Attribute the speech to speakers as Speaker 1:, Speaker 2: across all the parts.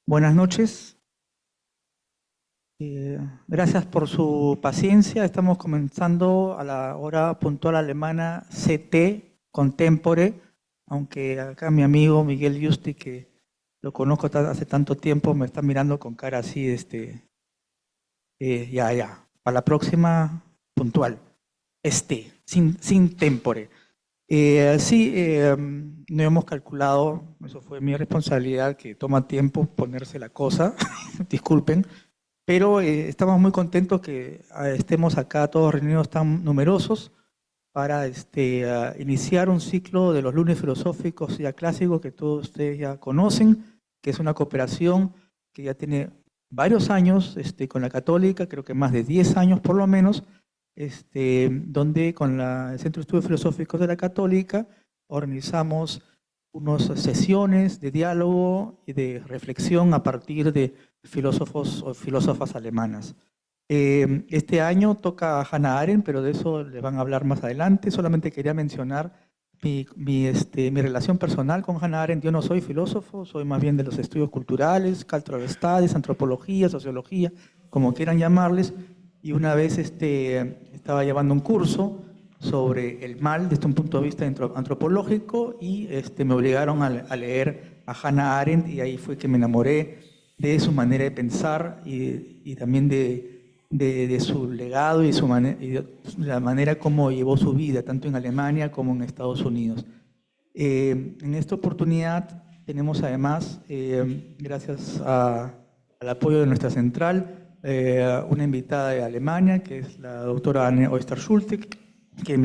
Speaker 1: Buenas noches. Gracias por su paciencia. Estamos comenzando a la hora puntual alemana CT, Contempore, aunque acá mi amigo Miguel Yusti, que lo conozco hace tanto tiempo, me está mirando con cara así, ya. Para la próxima, puntual. Sin tempore. No hemos calculado, eso fue mi responsabilidad, que toma tiempo ponerse la cosa, disculpen, pero estamos muy contentos que estemos acá todos reunidos tan numerosos para iniciar un ciclo de los lunes filosóficos ya clásicos que todos ustedes ya conocen, que es una cooperación que ya tiene varios años con la Católica, creo que más de 10 años por lo menos, donde con el Centro de Estudios Filosóficos de la Católica organizamos unas sesiones de diálogo y de reflexión a partir de filósofos o filósofas alemanas. Este año toca a Hannah Arendt, pero de eso le van a hablar más adelante. Solamente quería mencionar mi relación personal con Hannah Arendt. Yo no soy filósofo, soy más bien de los estudios culturales, cultural studies, antropología, sociología, como quieran llamarles. Y una vez estaba llevando un curso sobre el mal desde un punto de vista antropológico y me obligaron a leer a Hannah Arendt y ahí fue que me enamoré de su manera de pensar y también de su legado y de la manera como llevó su vida, tanto en Alemania como en Estados Unidos. En esta oportunidad tenemos además, gracias al apoyo de nuestra central, una invitada de Alemania, que es la doctora Anne Oyster-Schulte, que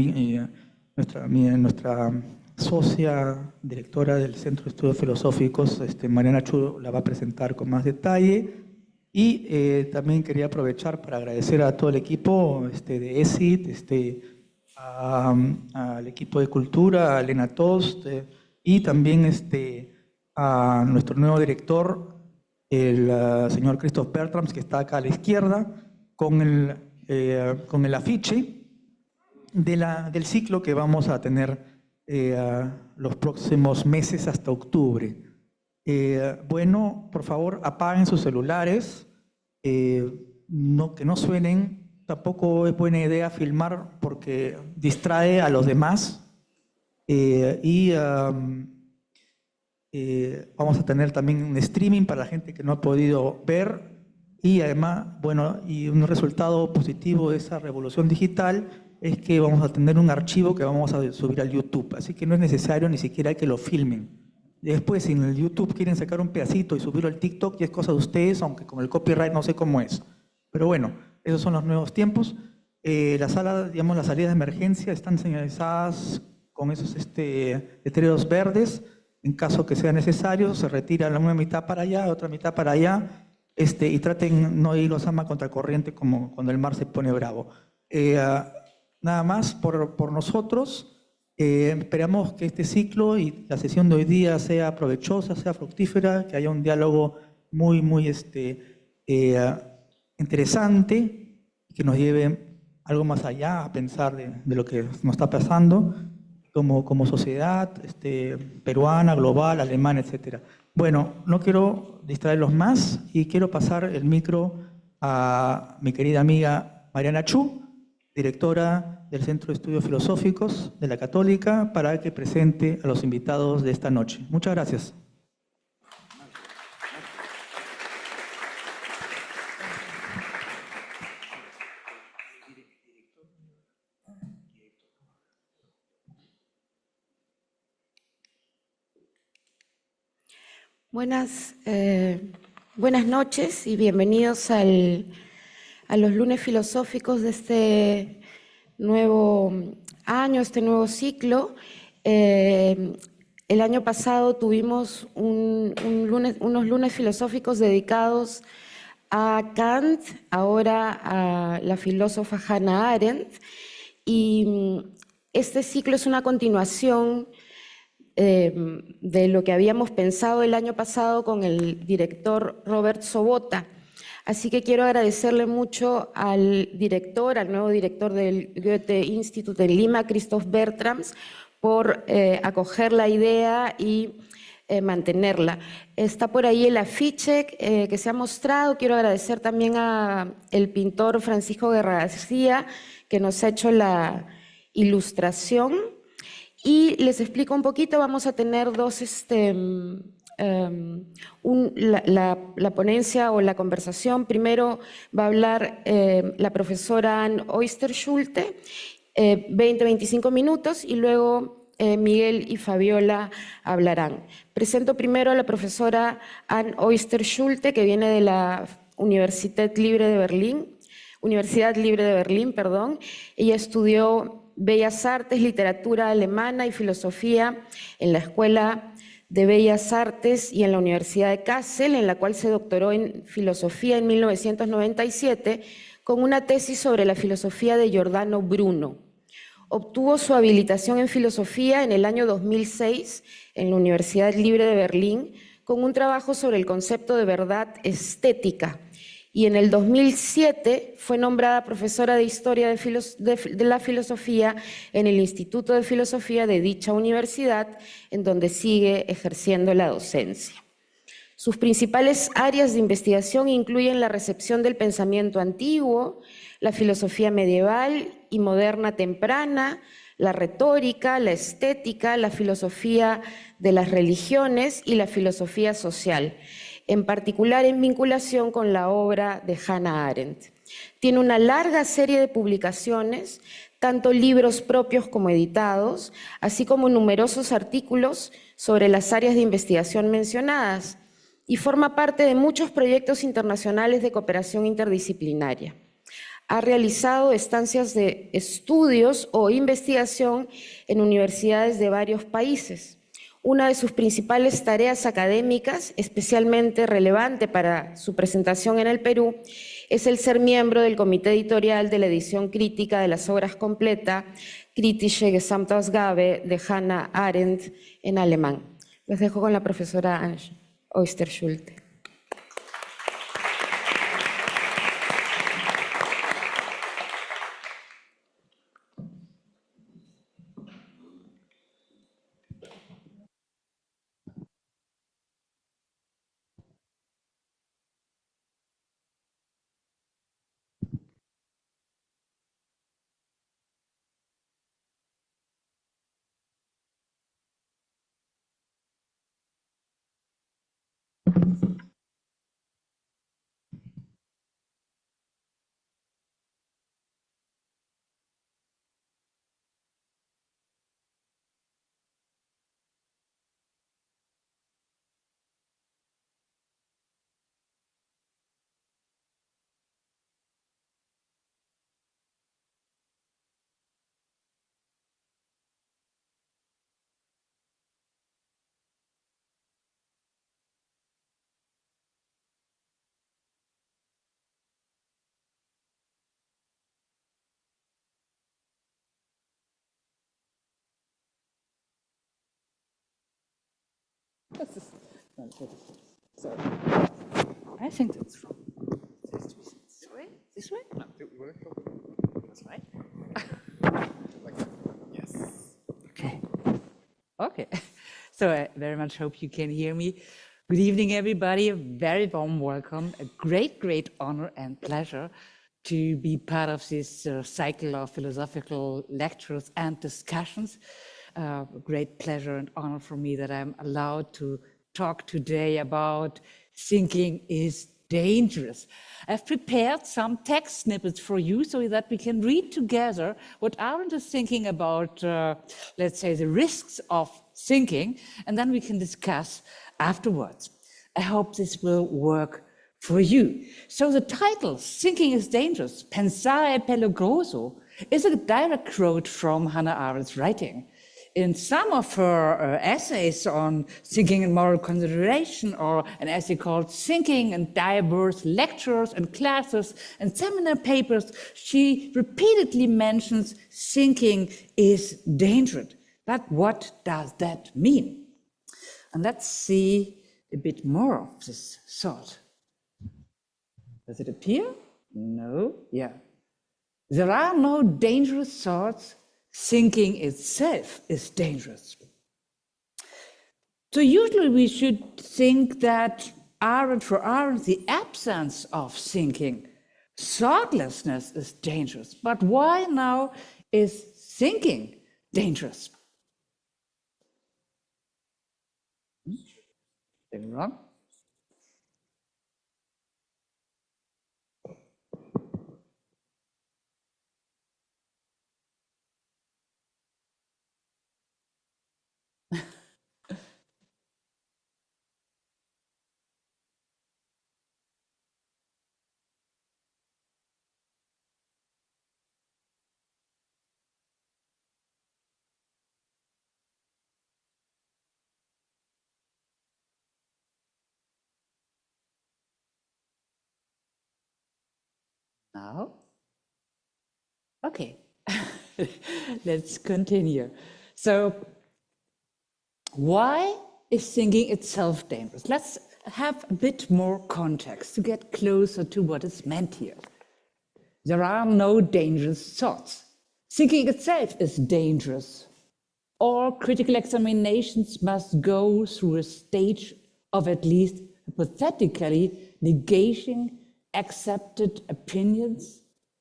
Speaker 1: nuestra socia directora del Centro de Estudios Filosóficos, Mariana Chu, la va a presentar con más detalle. Y también quería aprovechar para agradecer a todo el equipo de ESIT, al equipo de Cultura, a Elena Tost, y también a nuestro nuevo director, el señor Christoph Bertrams, que está acá a la izquierda, con el afiche del ciclo que vamos a tener los próximos meses hasta octubre. Bueno, por favor, apaguen sus celulares, que no suenen. Tampoco es buena idea filmar porque distrae a los demás. Vamos a tener también un streaming para la gente que no ha podido ver. Y además, bueno, y un resultado positivo de esa revolución digital es que vamos a tener un archivo que vamos a subir al YouTube. Así que no es necesario ni siquiera que lo filmen. Después, si en el YouTube quieren sacar un pedacito y subirlo al TikTok, ya es cosa de ustedes, aunque con el copyright no sé cómo es. Pero bueno, esos son los nuevos tiempos. Las salas, digamos, las salidas de emergencia están señalizadas con esos letreros verdes. En caso que sea necesario, se retira una mitad para allá, otra mitad para allá, y traten no ir los ama contracorriente como cuando el mar se pone bravo. Nada más por nosotros. Esperamos que este ciclo y la sesión de hoy día sea provechosa, sea fructífera, que haya un diálogo muy interesante, que nos lleve algo más allá a pensar de lo que nos está pasando como sociedad peruana, global, alemana, etc. Bueno, no quiero distraerlos más y quiero pasar el micro a mi querida amiga Mariana Chu, directora del Centro de Estudios Filosóficos de la Católica, para que presente a los invitados de esta noche. Muchas gracias.
Speaker 2: Buenas noches y bienvenidos a los lunes filosóficos de este nuevo año, este nuevo ciclo. El año pasado tuvimos unos lunes filosóficos dedicados a Kant, ahora a la filósofa Hannah Arendt, y este ciclo es una continuación de lo que habíamos pensado el año pasado con el director Robert Sobota. Así que quiero agradecerle mucho al nuevo director del Goethe Institut en Lima, Christoph Bertrams, por acoger la idea y mantenerla. Está por ahí el afiche que se ha mostrado. Quiero agradecer también al pintor Francisco Guerra García, que nos ha hecho la ilustración. Y les explico un poquito, vamos a tener la ponencia o la conversación. Primero va a hablar la profesora Ann Oyster-Schulte, 20-25 minutos, y luego Miguel y Fabiola hablarán. Presento primero a la profesora Ann Oyster-Schulte, que viene de la Universidad Libre de Berlín, perdón. Ella estudió Bellas Artes, literatura alemana y filosofía en la Escuela de Bellas Artes y en la Universidad de Kassel, en la cual se doctoró en filosofía en 1997 con una tesis sobre la filosofía de Giordano Bruno. Obtuvo su habilitación en filosofía en el año 2006 en la Universidad Libre de Berlín con un trabajo sobre el concepto de verdad estética. Y en el 2007 fue nombrada profesora de Historia de la Filosofía en el Instituto de Filosofía de dicha universidad, en donde sigue ejerciendo la docencia. Sus principales áreas de investigación incluyen la recepción del pensamiento antiguo, la filosofía medieval y moderna temprana, la retórica, la estética, la filosofía de las religiones y la filosofía social, en particular en vinculación con la obra de Hannah Arendt. Tiene una larga serie de publicaciones, tanto libros propios como editados, así como numerosos artículos sobre las áreas de investigación mencionadas, y forma parte de muchos proyectos internacionales de cooperación interdisciplinaria. Ha realizado estancias de estudios o investigación en universidades de varios países. Una de sus principales tareas académicas, especialmente relevante para su presentación en el Perú, es el ser miembro del comité editorial de la edición crítica de las obras completas Kritische Gesamtausgabe de Hannah Arendt en alemán. Les dejo con la profesora Ann Oyster-Schulte.
Speaker 3: So, I think that's wrong. This way? This way? No, that's right. Yes. Okay. Okay. So I very much hope you can hear me. Good evening, everybody. A very warm welcome. A great honor and pleasure to be part of this cycle of philosophical lectures and discussions. Great pleasure and honor for me that I'm allowed to talk today about thinking is dangerous. I've prepared some text snippets for you so that we can read together what Arendt is thinking about, let's say, the risks of thinking, and then we can discuss afterwards. I hope this will work for you. So the title, Thinking is Dangerous, Pensar, peligroso, is a direct quote from Hannah Arendt's writing. In some of her essays on thinking and moral consideration, or an essay called Thinking and Diverse Lectures and Classes and Seminar Papers, she repeatedly mentions thinking is dangerous. But what does that mean? And let's see a bit more of this thought. Does it appear? No? Yeah. There are no dangerous thoughts. Thinking itself is dangerous. So usually we should think that for Arendt, the absence of thinking, thoughtlessness is dangerous. But why now is thinking dangerous? Am I wrong? Now? Okay, let's continue. So, why is thinking itself dangerous? Let's have a bit more context to get closer to what is meant here. There are no dangerous thoughts. Thinking itself is dangerous. All critical examinations must go through a stage of at least hypothetically negating accepted opinions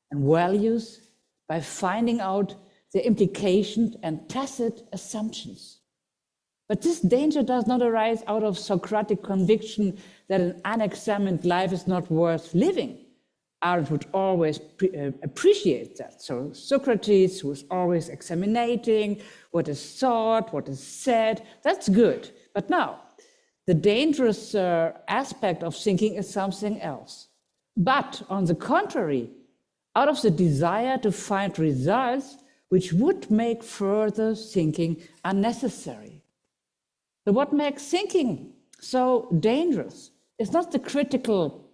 Speaker 3: and values by finding out their implications and tacit assumptions. But this danger does not arise out of Socratic conviction that an unexamined life is not worth living. Arendt would always appreciate that. So Socrates was always examining what is thought, what is said, that's good. But now, the dangerous aspect of thinking is something else. But on the contrary, out of the desire to find results which would make further thinking unnecessary. So what makes thinking so dangerous is not the critical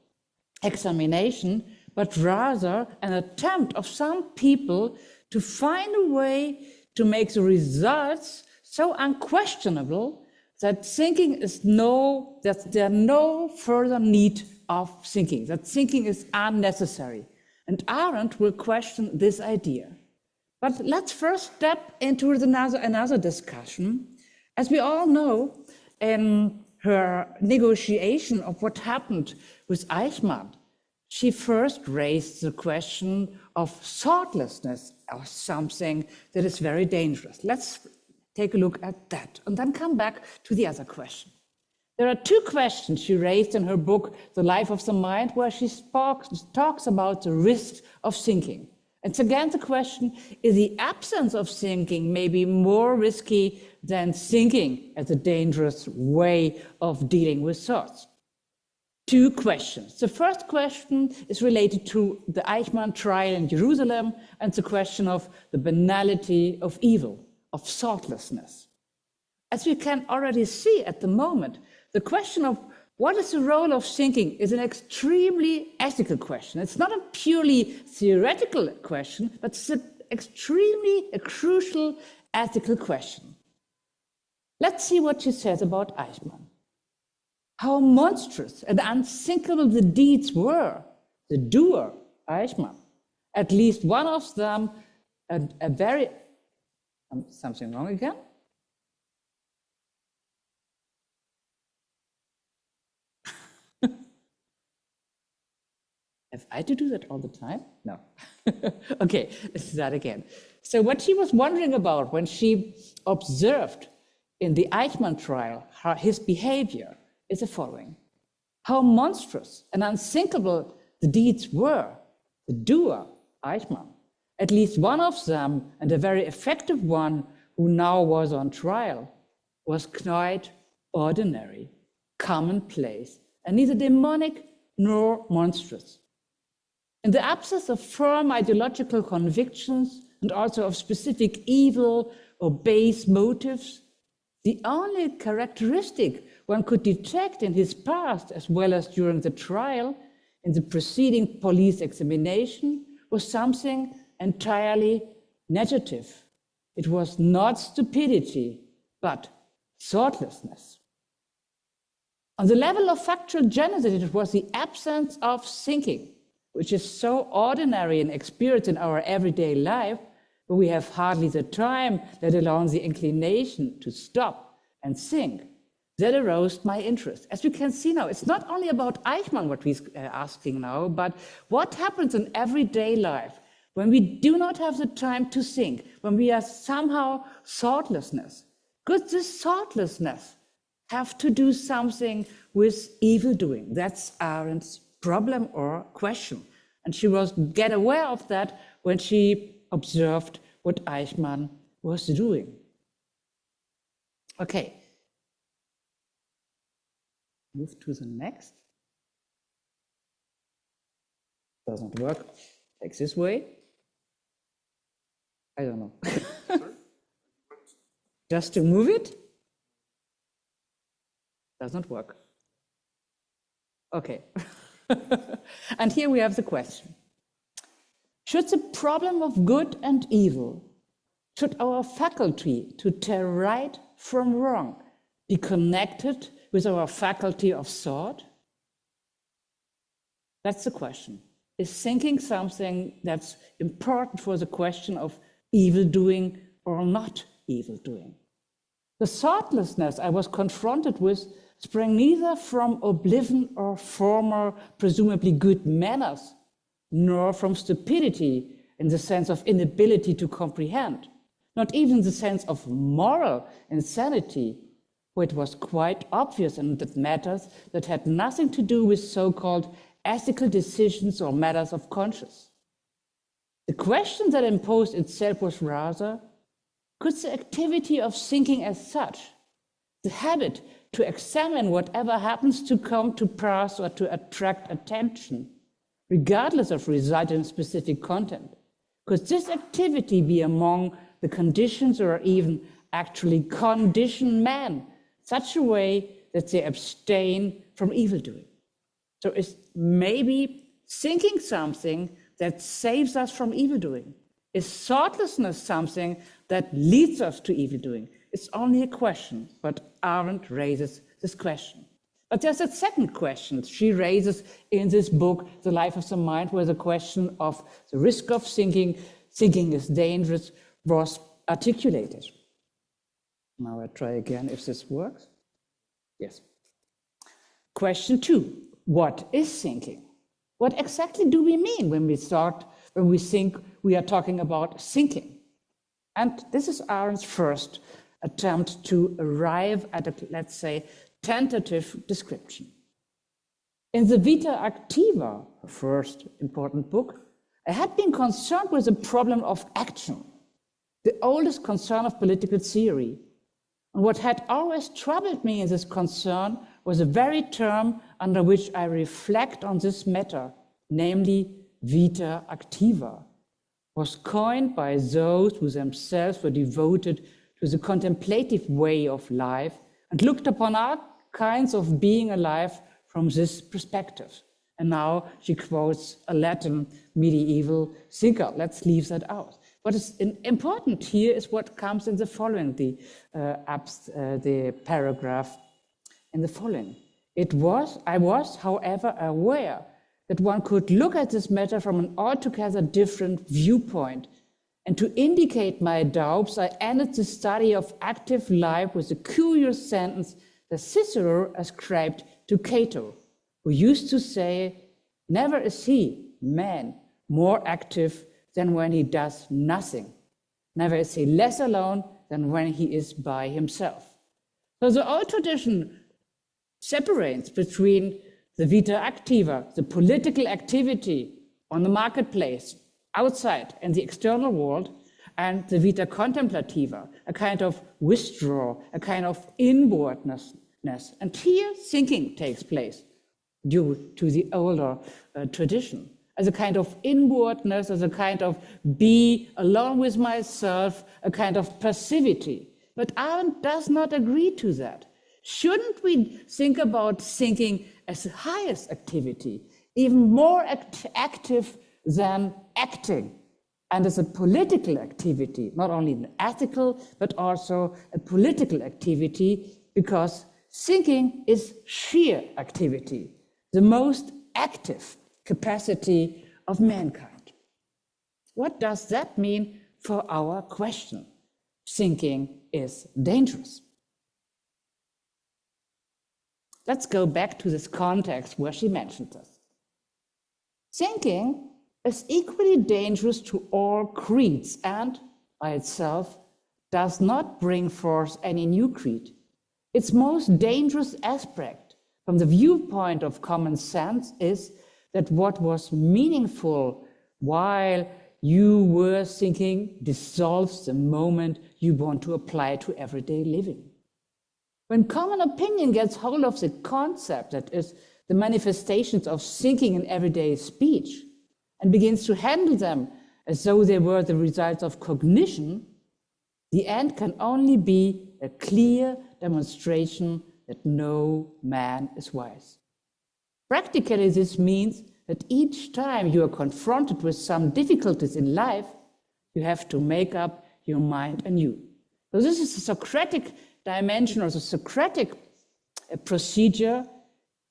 Speaker 3: examination, but rather an attempt of some people to find a way to make the results so unquestionable that that there no further need of thinking, that thinking is unnecessary. And Arendt will question this idea. But let's first step into another discussion. As we all know, in her negotiation of what happened with Eichmann, she first raised the question of thoughtlessness as something that is very dangerous. Let's take a look at that and then come back to the other question. There are two questions she raised in her book, The Life of the Mind, where she talks about the risks of thinking. It's again the question, is the absence of thinking maybe more risky than thinking as a dangerous way of dealing with thoughts? Two questions. The first question is related to the Eichmann trial in Jerusalem and the question of the banality of evil, of thoughtlessness. As we can already see at the moment, the question of what is the role of thinking is an extremely ethical question. It's not a purely theoretical question, but it's a crucial ethical question. Let's see what she says about Eichmann. How monstrous and unthinkable the deeds were, the doer, Eichmann. At least one of them, something wrong again? Have I to do that all the time? No. Okay, let's do that again. So what she was wondering about when she observed in the Eichmann trial his behavior is the following. How monstrous and unthinkable the deeds were, the doer, Eichmann. At least one of them, and a very effective one, who now was on trial, was quite ordinary, commonplace, and neither demonic nor monstrous. In the absence of firm ideological convictions and also of specific evil or base motives, the only characteristic one could detect in his past, as well as during the trial, in the preceding police examination, was something entirely negative. It was not stupidity, but thoughtlessness. On the level of factual genesis, it was the absence of thinking, which is so ordinary and experienced in our everyday life, but we have hardly the time, let alone the inclination to stop and think. That aroused my interest. As we can see now, it's not only about Eichmann what we're asking now, but what happens in everyday life when we do not have the time to think, when we are somehow thoughtlessness. Could this thoughtlessness have to do something with evil doing? That's Arendt's problem or question. And she was get aware of that when she observed what Eichmann was doing. Okay. Move to the next. Doesn't work. Takes this way. I don't know. Just to move it? Doesn't work. Okay. And here we have the question. Should the problem of good and evil, should our faculty to tell right from wrong be connected with our faculty of thought? That's the question. Is thinking something that's important for the question of evil doing or not evil doing? The thoughtlessness I was confronted with sprang neither from oblivion or former, presumably good manners, nor from stupidity in the sense of inability to comprehend, not even the sense of moral insanity, where it was quite obvious in that matters that had nothing to do with so-called ethical decisions or matters of conscience. The question that imposed itself was rather, could the activity of thinking as such, the habit to examine whatever happens to come to pass or to attract attention, regardless of result in specific content, could this activity be among the conditions or even actually condition man such a way that they abstain from evil doing? So is maybe thinking something that saves us from evil doing? Is thoughtlessness something that leads us to evil doing? It's only a question, but Arendt raises this question. But there's a second question she raises in this book, The Life of the Mind, where the question of the risk of thinking is dangerous, was articulated. Now I try again if this works. Yes. Question 2. What is thinking? What exactly do we mean when we think we are talking about thinking? And this is Arendt's first attempt to arrive at a, let's say, tentative description. In the Vita Activa, her first important book, I had been concerned with the problem of action, the oldest concern of political theory. And what had always troubled me in this concern was the very term under which I reflect on this matter, namely Vita Activa, was coined by those who themselves were devoted to the contemplative way of life and looked upon all kinds of being alive from this perspective. And now she quotes a Latin medieval thinker. Let's leave that out. What is important here is what comes in the following, the paragraph in the following. I was, however, aware that one could look at this matter from an altogether different viewpoint. And to indicate my doubts, I ended the study of active life with a curious sentence that Cicero ascribed to Cato, who used to say, "Never is he, man, more active than when he does nothing. Never is he less alone than when he is by himself." So the old tradition separates between the vita activa, the political activity on the marketplace, outside and the external world, and the vita contemplativa, a kind of withdrawal, a kind of inwardness. And here thinking takes place due to the older tradition, as a kind of inwardness, as a kind of be alone with myself, a kind of passivity. But Arendt does not agree to that. Shouldn't we think about thinking as the highest activity, even more active than acting, and as a political activity, not only an ethical, but also a political activity, because thinking is sheer activity, the most active capacity of mankind. What does that mean for our question? Thinking is dangerous. Let's go back to this context where she mentioned this. Thinking is equally dangerous to all creeds and, by itself, does not bring forth any new creed. Its most dangerous aspect, from the viewpoint of common sense, is that what was meaningful while you were thinking dissolves the moment you want to apply to everyday living. When common opinion gets hold of the concept that is the manifestations of thinking in everyday speech and begins to handle them as though they were the results of cognition, the end can only be a clear demonstration that no man is wise. Practically, this means that each time you are confronted with some difficulties in life, you have to make up your mind anew. So this is a Socratic dimension or the Socratic procedure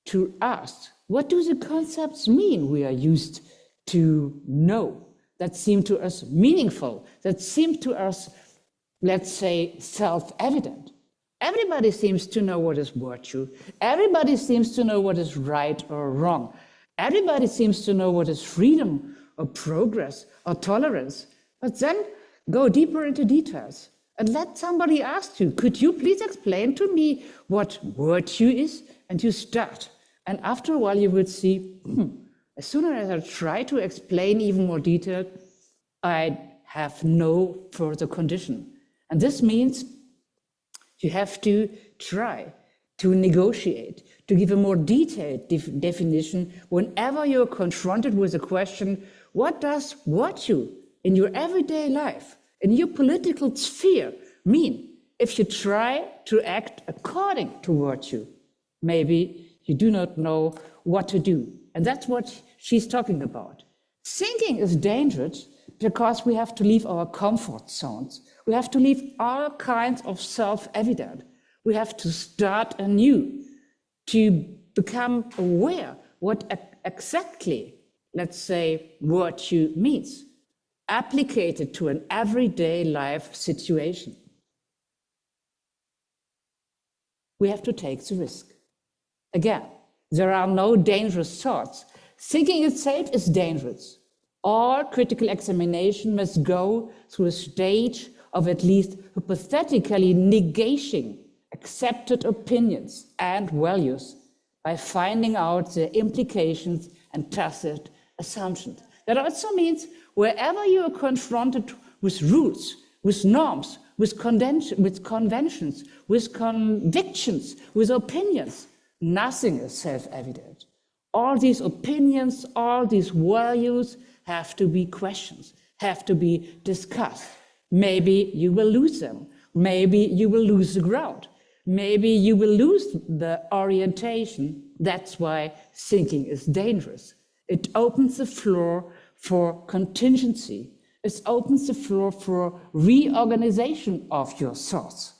Speaker 3: to ask, what do the concepts mean we are used to know, that seem to us meaningful, that seem to us, let's say, self-evident? Everybody seems to know what is virtue. Everybody seems to know what is right or wrong. Everybody seems to know what is freedom or progress or tolerance. But then go deeper into details and let somebody ask you, could you please explain to me what virtue is? And you start. And after a while you will see, as soon as I try to explain even more detail, I have no further condition. And this means you have to try to negotiate, to give a more detailed definition whenever you're confronted with a question, what does virtue in your everyday life, in your political sphere mean? If you try to act according to virtue, maybe you do not know what to do. And that's what she's talking about. Thinking is dangerous because we have to leave our comfort zones. We have to leave all kinds of self-evident. We have to start anew to become aware what exactly, let's say, virtue means, applicated to an everyday life situation. We have to take the risk. Again, there are no dangerous thoughts. Thinking itself is dangerous. All critical examination must go through a stage of at least hypothetically negating accepted opinions and values by finding out their implications and tacit assumptions. That also means wherever you are confronted with rules, with norms, with conventions, with convictions, with opinions, nothing is self-evident. All these opinions, all these values have to be questioned, have to be discussed. Maybe you will lose them. Maybe you will lose the ground. Maybe you will lose the orientation. That's why thinking is dangerous. It opens the floor for contingency. It opens the floor for reorganization of your thoughts.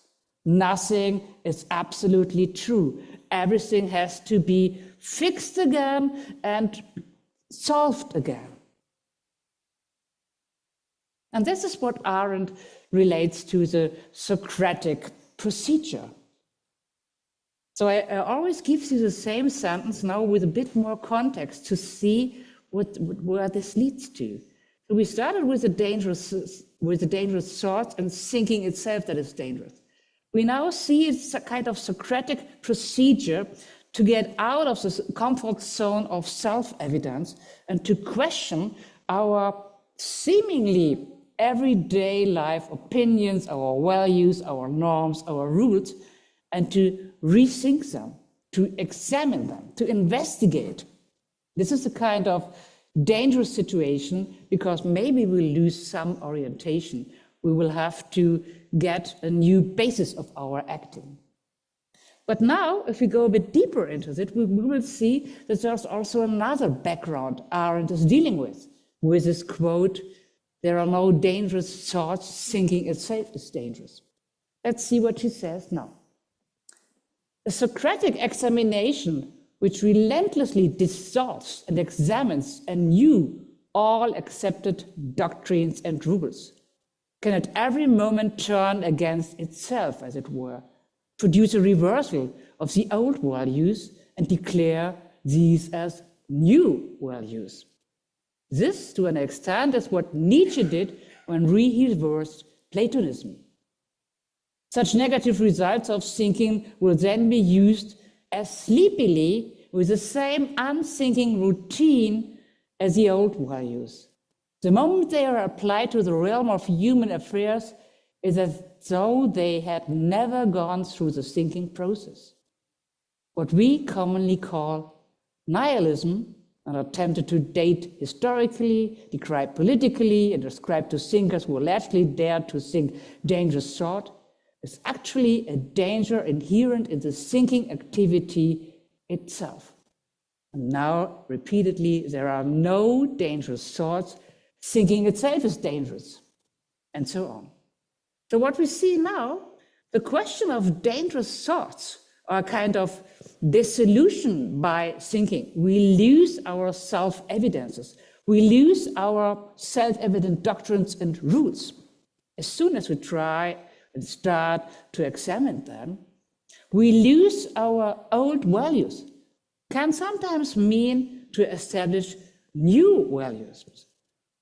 Speaker 3: Nothing is absolutely true. Everything has to be fixed again and solved again. And this is what Arendt relates to the Socratic procedure. So I always give you the same sentence now with a bit more context to see where this leads to. So we started with the dangerous thoughts and thinking itself that is dangerous. We now see it's a kind of Socratic procedure to get out of the comfort zone of self-evidence and to question our seemingly everyday life opinions, our values, our norms, our rules, and to rethink them, to examine them, to investigate. This is a kind of dangerous situation because maybe we'll lose some orientation. We will have to get a new basis of our acting. But now, if we go a bit deeper into it, we will see that there's also another background Arendt is dealing with this quote, "There are no dangerous thoughts, thinking itself is dangerous." Let's see what she says now. A Socratic examination which relentlessly dissolves and examines anew all accepted doctrines and rules can at every moment turn against itself, as it were, produce a reversal of the old values and declare these as new values. This, to an extent, is what Nietzsche did when he reversed Platonism. Such negative results of thinking will then be used as sleepily with the same unthinking routine as the old values. The moment they are applied to the realm of human affairs, it is as though they had never gone through the thinking process. What we commonly call nihilism, and attempted to date historically, describe politically, and ascribe to thinkers who allegedly dared to think dangerous thought, is actually a danger inherent in the thinking activity itself. And now, repeatedly, there are no dangerous thoughts. Thinking itself is dangerous, and so on. So what we see now, the question of dangerous thoughts are kind of dissolution by thinking. We lose our self-evidences. We lose our self-evident doctrines and rules. As soon as we try and start to examine them, we lose our old values. Can sometimes mean to establish new values.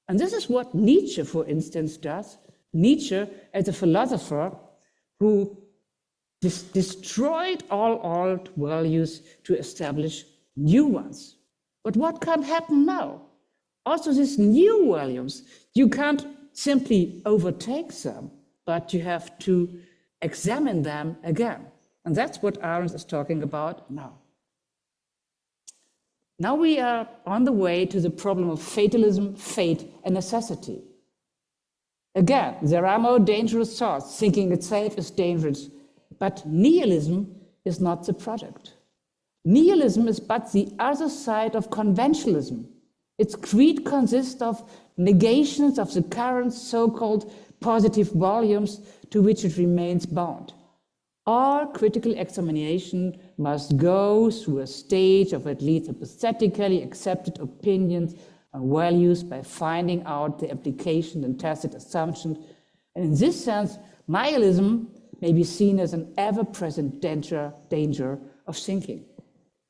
Speaker 3: And this is what Nietzsche, for instance, does. Nietzsche, as a philosopher who destroyed all old values to establish new ones. But what can happen now? Also, these new values, you can't simply overtake them, but you have to examine them again. And that's what Arendt is talking about now. Now we are on the way to the problem of fatalism, fate, and necessity. Again, there are no dangerous thoughts. Thinking itself is dangerous. But nihilism is not the product. Nihilism is but the other side of conventionalism. Its creed consists of negations of the current so-called positive volumes to which it remains bound. All critical examination must go through a stage of at least apathetically accepted opinions and values by finding out the application and tacit assumptions. And in this sense, nihilism may be seen as an ever-present danger of thinking.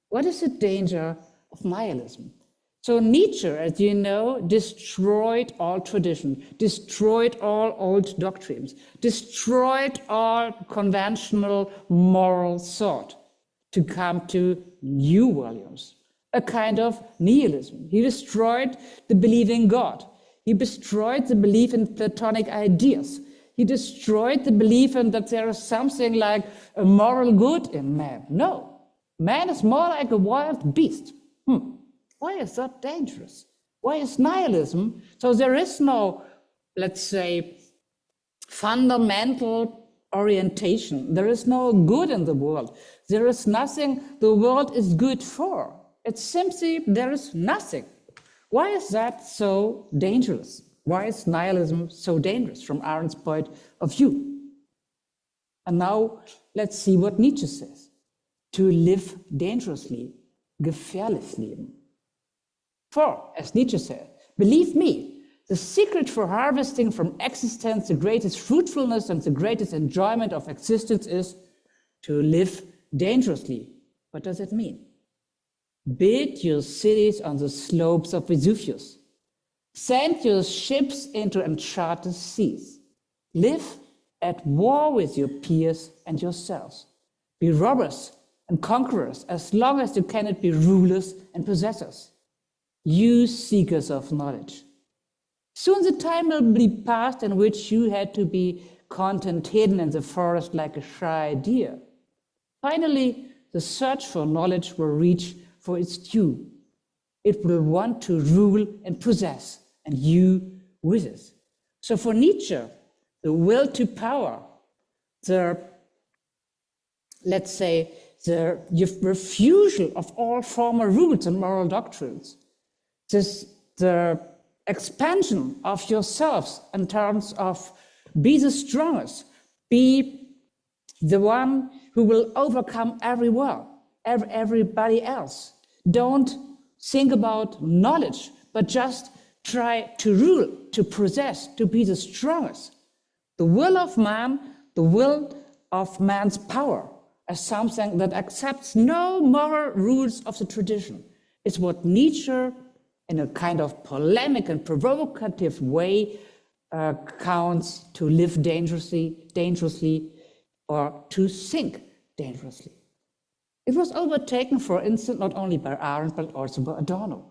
Speaker 3: What is the danger of nihilism? So Nietzsche, as you know, destroyed all tradition, destroyed all old doctrines, destroyed all conventional moral thought to come to new values, a kind of nihilism. He destroyed the belief in God. He destroyed the belief in Platonic ideas. He destroyed the belief in that there is something like a moral good in man. No, man is more like a wild beast. Why is that dangerous? Why is nihilism? So there is no, let's say, fundamental orientation. There is no good in the world. There is nothing the world is good for. It's simply there is nothing. Why is that so dangerous? Why is nihilism so dangerous from Arendt's point of view? And now let's see what Nietzsche says. To live dangerously, gefährlich leben. For, as Nietzsche said, believe me, the secret for harvesting from existence the greatest fruitfulness and the greatest enjoyment of existence is to live dangerously. What does it mean? Build your cities on the slopes of Vesuvius. Send your ships into uncharted seas. Live at war with your peers and yourselves. Be robbers and conquerors as long as you cannot be rulers and possessors. You seekers of knowledge. Soon the time will be past in which you had to be content hidden in the forest like a shy deer. Finally, the search for knowledge will reach for its due. It will want to rule and possess, and you with it. So for Nietzsche, the will to power, let's say, the refusal of all former rules and moral doctrines, the expansion of yourselves in terms of be the strongest, be the one who will overcome everybody else. Don't think about knowledge, but just try to rule, to possess, to be the strongest. The will of man, the will of man's power. as something that accepts no moral rules of the tradition. It's what Nietzsche, in a kind of polemic and provocative way, counts to live dangerously, or to think dangerously. It was overtaken, for instance, not only by Arendt, but also by Adorno.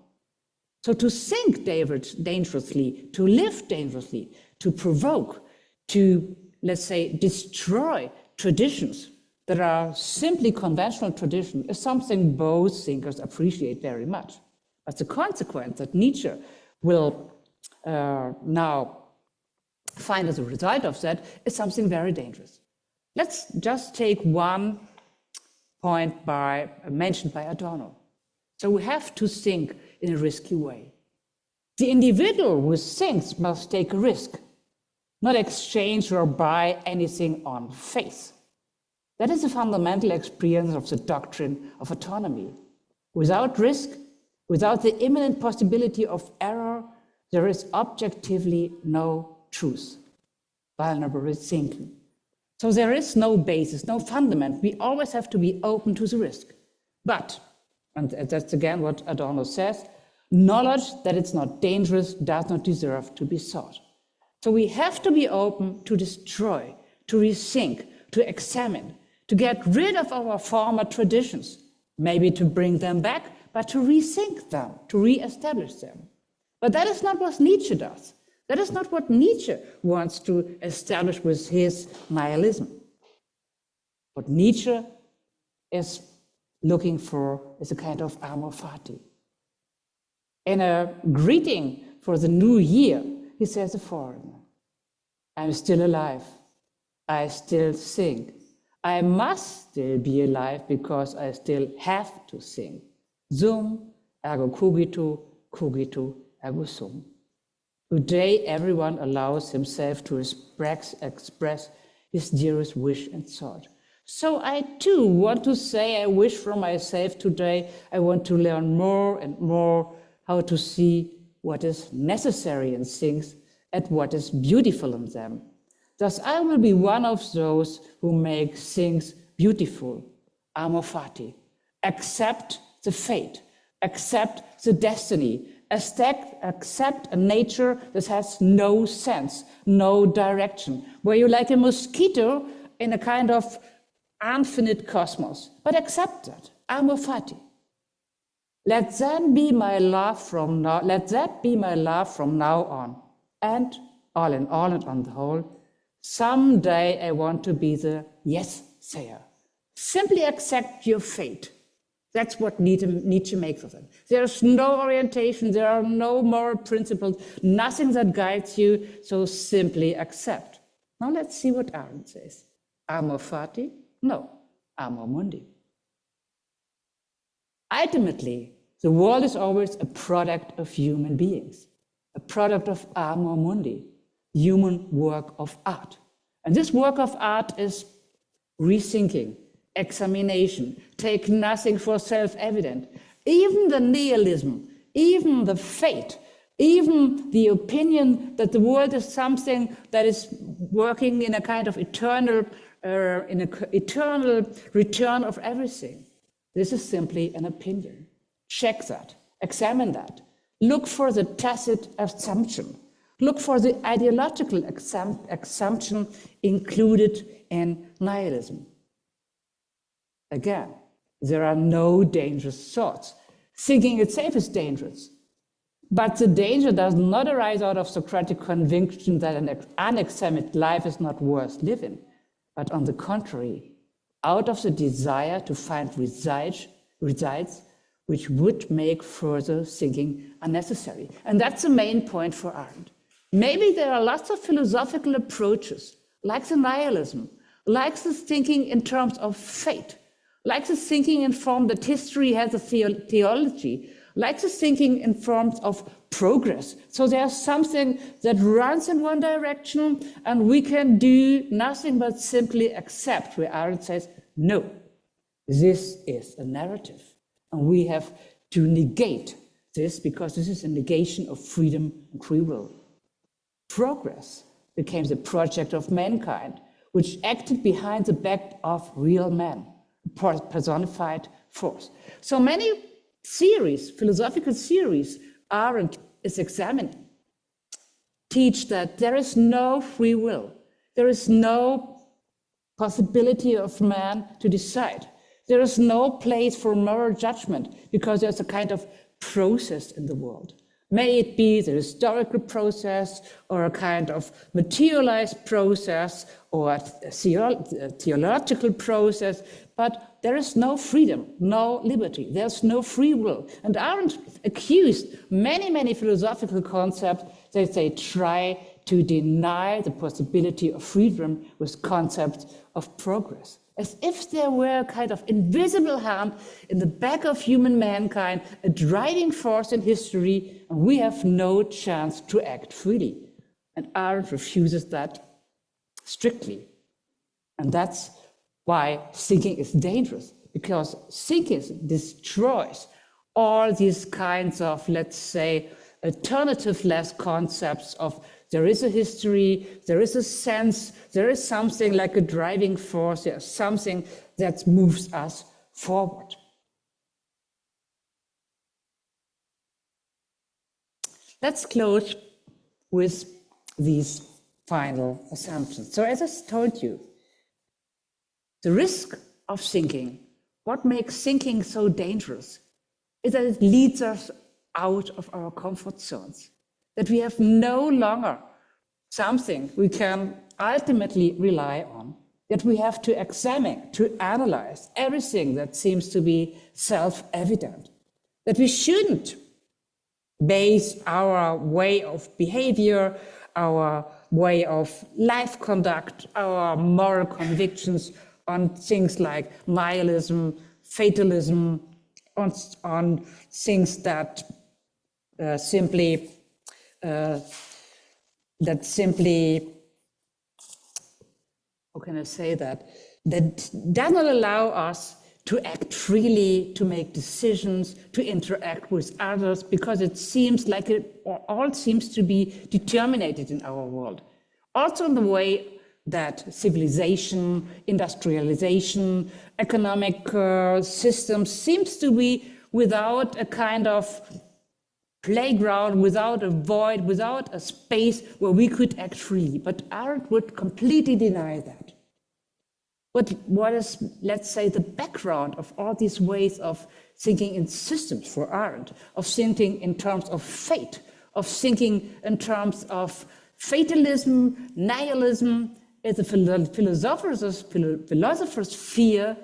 Speaker 3: So to think dangerously, to live dangerously, to provoke, to, let's say, destroy traditions that are simply conventional traditions is something both thinkers appreciate very much. But the consequence that Nietzsche will now find as a result of that is something very dangerous. Let's just take one point mentioned by Adorno. So we have to think in a risky way. The individual who thinks must take a risk, not exchange or buy anything on faith. That is a fundamental experience of the doctrine of autonomy. Without risk, without the imminent possibility of error, there is objectively no truth. Vulnerable thinking. So there is no basis, no fundament. We always have to be open to the risk. But, and that's again what Adorno says, knowledge that it's not dangerous does not deserve to be sought. So we have to be open to destroy, to rethink, to examine, to get rid of our former traditions, maybe to bring them back, but to rethink them, to re-establish them. But that is not what Nietzsche does. That is not what Nietzsche wants to establish with his nihilism. What Nietzsche is looking for is a kind of amor fati. In a greeting for the new year, he says the following: I'm still alive. I still think. I must still be alive because I still have to think. Sum, ergo cogito, cogito, ergo sum. Today, everyone allows himself to express his dearest wish and thought. So I too want to say I wish for myself today. I want to learn more and more how to see what is necessary in things and what is beautiful in them. Thus, I will be one of those who make things beautiful. Amor fati. Accept the fate. Accept the destiny. Accept a nature that has no sense, no direction, where you're like a mosquito in a kind of infinite cosmos. But accept that. Amor fati. Let that be my love from now. Let that be my love from now on. And all in all and on the whole, someday I want to be the yes sayer. Simply accept your fate. That's what Nietzsche makes of it. There's no orientation, there are no moral principles, nothing that guides you, so simply accept. Now let's see what Arendt says. Amor fati? No, amor mundi. Ultimately, the world is always a product of human beings, a product of amor mundi, human work of art. And this work of art is rethinking, examination, take nothing for self-evident. Even the nihilism, even the fate, even the opinion that the world is something that is working in a kind of eternal return of everything. This is simply an opinion. Check that, examine that. Look for the tacit assumption. Look for the ideological assumption included in nihilism. Again, there are no dangerous thoughts. Thinking itself is dangerous. But the danger does not arise out of Socratic conviction that an unexamined life is not worth living, but on the contrary, out of the desire to find resides which would make further thinking unnecessary. And that's the main point for Arendt. Maybe there are lots of philosophical approaches, like the nihilism, like the thinking in terms of fate, like the thinking in form that history has a theology, like the thinking in forms of progress. So there's something that runs in one direction and we can do nothing but simply accept, where Arendt says, no, this is a narrative. And we have to negate this because this is a negation of freedom and free will. Progress became the project of mankind, which acted behind the back of real men. personified force. So many theories, philosophical theories, Arendt is examining, teach that there is no free will. There is no possibility of man to decide. There is no place for moral judgment because there's a kind of process in the world. May it be the historical process or a kind of materialized process or a theological process, but there is no freedom, no liberty, there's no free will. And Arendt accused many philosophical concepts that they try to deny the possibility of freedom with concepts of progress, as if there were a kind of invisible hand in the back of human mankind, a driving force in history, and we have no chance to act freely. And Arendt refuses that strictly. And that's why thinking is dangerous, because thinking destroys all these kinds of, let's say, alternative-less concepts of there is a history, there is a sense, there is something like a driving force, there's something that moves us forward. Let's close with these final assumptions. So as I told you, the risk of thinking, what makes thinking so dangerous, is that it leads us out of our comfort zones, that we have no longer something we can ultimately rely on, that we have to examine, to analyze everything that seems to be self-evident, that we shouldn't base our way of behavior, our way of life conduct, our moral convictions on things like nihilism, fatalism, on things that simply, how can I say that doesn't allow us to act freely, to make decisions, to interact with others, because it seems like it all seems to be determined in our world. Also in the way that civilization, industrialization, economic systems seems to be without a kind of playground, without a void, without a space where we could act freely. But Arendt would completely deny that. What is, let's say, the background of all these ways of thinking in systems for Arendt, of thinking in terms of fate, of thinking in terms of fatalism, nihilism, is the philosophers fear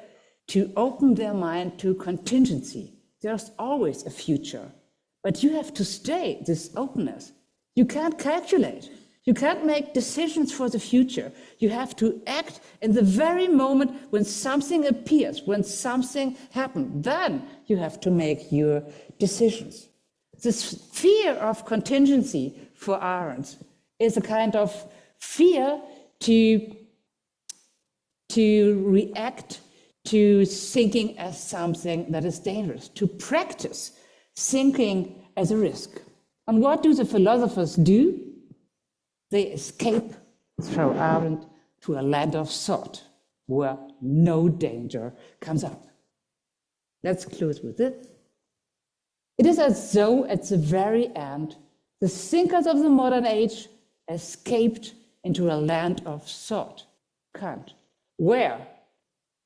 Speaker 3: to open their mind to contingency. There's always a future, but you have to stay this openness. You can't calculate. You can't make decisions for the future. You have to act in the very moment when something appears, when something happens. Then you have to make your decisions. This fear of contingency for Arendt is a kind of fear to react to thinking as something that is dangerous, to practice thinking as a risk. And what do the philosophers do? They escape, through Arendt, to a land of thought where no danger comes up. Let's close with this. It is as though at the very end, the thinkers of the modern age escaped into a land of thought, Kant, where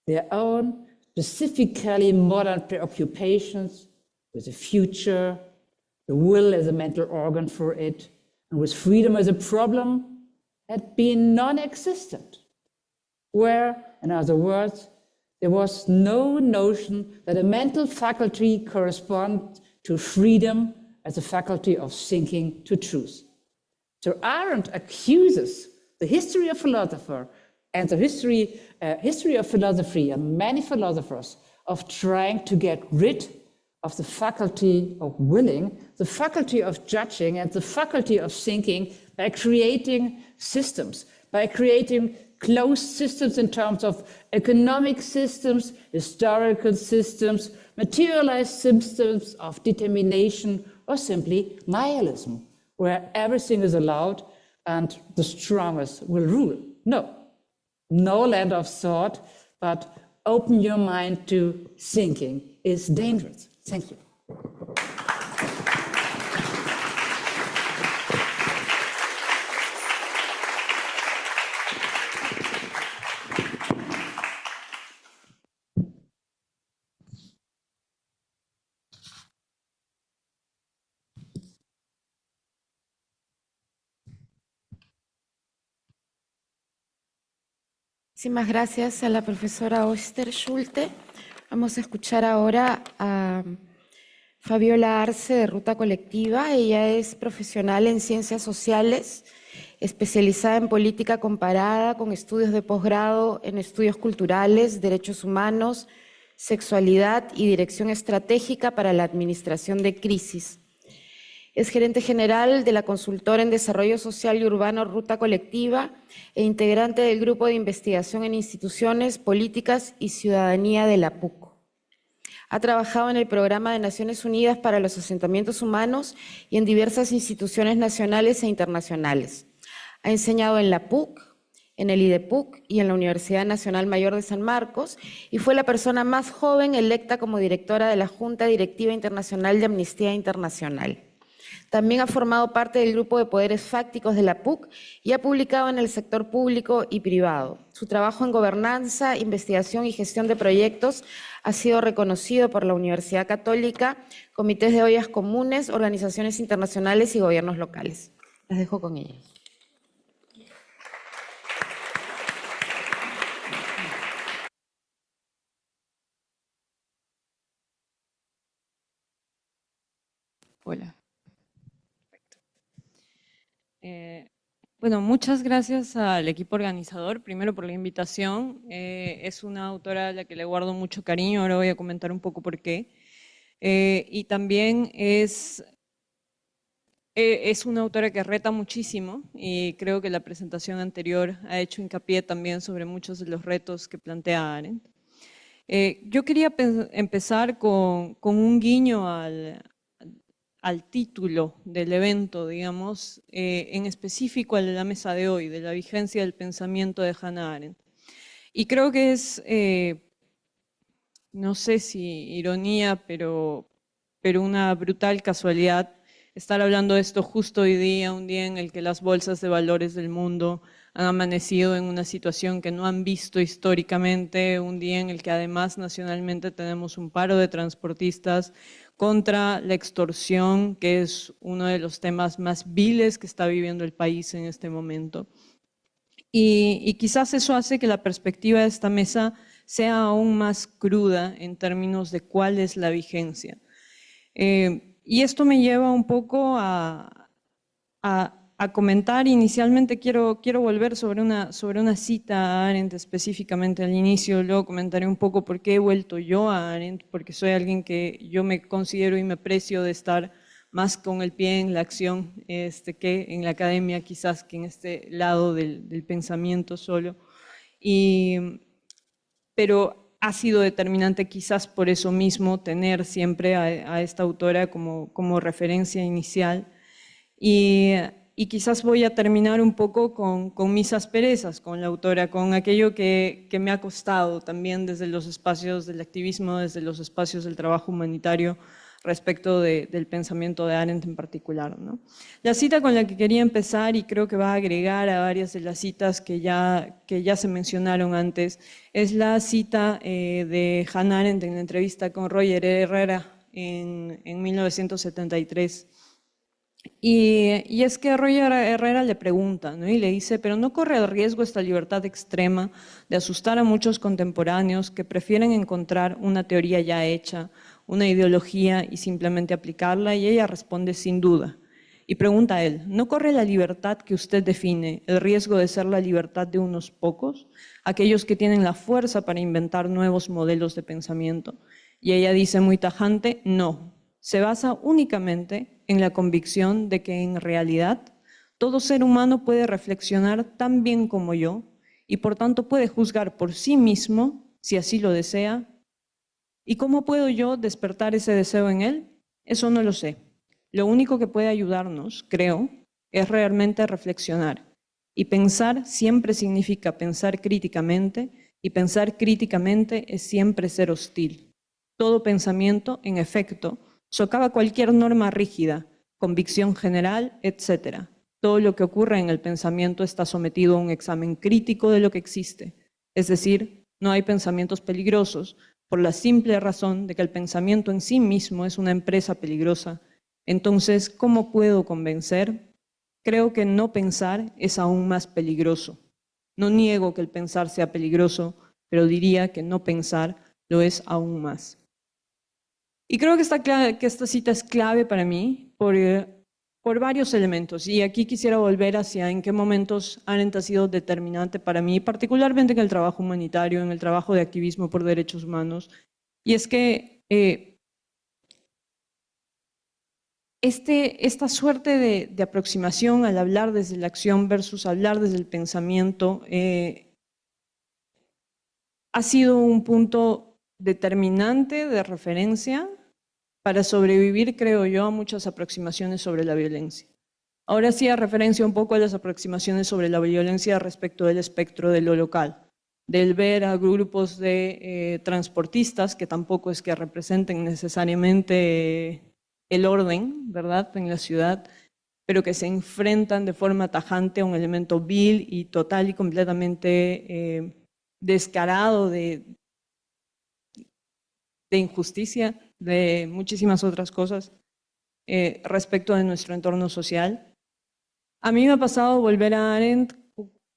Speaker 3: their own specifically modern preoccupations with the future, the will as a mental organ for it, and with freedom as a problem, had been non-existent. Where, in other words, there was no notion that a mental faculty corresponds to freedom as a faculty of thinking to truth. So Arendt accuses the history of philosophy and the history of philosophy and many philosophers of trying to get rid of the faculty of willing, the faculty of judging, and the faculty of thinking by creating systems, by creating closed systems in terms of economic systems, historical systems, materialized systems of determination, or simply nihilism, where everything is allowed and the strongest will rule. No land of thought, but open your mind to thinking is dangerous. Thank you.
Speaker 2: Muchísimas gracias a la profesora Osterschulte. Vamos a escuchar ahora a Fabiola Arce de Ruta Colectiva. Ella es profesional en ciencias sociales, especializada en política comparada, con estudios de posgrado en estudios culturales, derechos humanos, sexualidad y dirección estratégica para la administración de crisis. Es gerente general de la consultora en desarrollo social y urbano Ruta Colectiva e integrante del grupo de investigación en instituciones, políticas y ciudadanía de la PUC. Ha trabajado en el Programa de Naciones Unidas para los Asentamientos Humanos y en diversas instituciones nacionales e internacionales. Ha enseñado en la PUC, en el IDPUC y en la Universidad Nacional Mayor de San Marcos, y fue la persona más joven electa como directora de la Junta Directiva Internacional de Amnistía Internacional. También ha formado parte del grupo de poderes fácticos de la PUC y ha publicado en el sector público y privado. Su trabajo en gobernanza, investigación y gestión de proyectos ha sido reconocido por la Universidad Católica, comités de ollas comunes, organizaciones internacionales y gobiernos locales. Las dejo con ella.
Speaker 4: Hola. Bueno, muchas gracias al equipo organizador, primero por la invitación. Es una autora a la que le guardo mucho cariño, ahora voy a comentar un poco por qué. Y también es una autora que reta muchísimo y creo que la presentación anterior ha hecho hincapié también sobre muchos de los retos que plantea Arendt. Yo quería empezar con un guiño al título del evento, digamos, en específico al de la mesa de hoy, de la vigencia del pensamiento de Hannah Arendt. Y creo que es, no sé si ironía, pero una brutal casualidad estar hablando de esto justo hoy día, un día en el que las bolsas de valores del mundo han amanecido en una situación que no han visto históricamente, un día en el que además nacionalmente tenemos un paro de transportistas contra la extorsión, que es uno de los temas más viles que está viviendo el país en este momento. Y quizás eso hace que la perspectiva de esta mesa sea aún más cruda en términos de cuál es la vigencia. Y esto me lleva un poco a comentar. Inicialmente quiero volver sobre una cita a Arendt específicamente al inicio, luego comentaré un poco por qué he vuelto yo a Arendt, porque soy alguien que yo me considero y me aprecio de estar más con el pie en la acción que en la academia, quizás que en este lado del pensamiento solo. Pero ha sido determinante quizás por eso mismo tener siempre a esta autora como referencia inicial. Y quizás voy a terminar un poco con mis asperezas con la autora, con aquello que me ha costado también desde los espacios del activismo, desde los espacios del trabajo humanitario, respecto del pensamiento de Arendt en particular, ¿no? La cita con la que quería empezar, y creo que va a agregar a varias de las citas que ya se mencionaron antes, es la cita de Hannah Arendt en la entrevista con Roger Herrera en 1973. Y es que Roger Herrera le pregunta, ¿no? Y le dice, pero ¿no corre el riesgo esta libertad extrema de asustar a muchos contemporáneos que prefieren encontrar una teoría ya hecha, una ideología y simplemente aplicarla? Y ella responde, sin duda. Y pregunta a él, ¿no corre la libertad que usted define el riesgo de ser la libertad de unos pocos, aquellos que tienen la fuerza para inventar nuevos modelos de pensamiento? Y ella dice muy tajante, no, se basa únicamente en la convicción de que en realidad todo ser humano puede reflexionar tan bien como yo y por tanto puede juzgar por sí mismo, si así lo desea. ¿Y cómo puedo yo despertar ese deseo en él? Eso no lo sé. Lo único que puede ayudarnos, creo, es realmente reflexionar. Y pensar siempre significa pensar críticamente y pensar críticamente es siempre ser hostil. Todo pensamiento, en efecto, socava cualquier norma rígida, convicción general, etc. Todo lo que ocurre en el pensamiento está sometido a un examen crítico de lo que existe. Es decir, no hay pensamientos peligrosos, por la simple razón de que el pensamiento en sí mismo es una empresa peligrosa. Entonces, ¿cómo puedo convencer? Creo que no pensar es aún más peligroso. No niego que el pensar sea peligroso, pero diría que no pensar lo es aún más. Y creo que esta cita es clave para mí por varios elementos. Y aquí quisiera volver hacia en qué momentos Arendt ha sido determinante para mí, particularmente en el trabajo humanitario, en el trabajo de activismo por derechos humanos. Y es que esta suerte de aproximación al hablar desde la acción versus hablar desde el pensamiento ha sido un punto determinante de referencia para sobrevivir, creo yo, a muchas aproximaciones sobre la violencia. Ahora hacía referencia un poco a las aproximaciones sobre la violencia respecto del espectro de lo local, del ver a grupos de transportistas, que tampoco es que representen necesariamente el orden, ¿verdad?, en la ciudad, pero que se enfrentan de forma tajante a un elemento vil y total y completamente descarado de injusticia, de muchísimas otras cosas respecto de nuestro entorno social. A mí me ha pasado volver a Arendt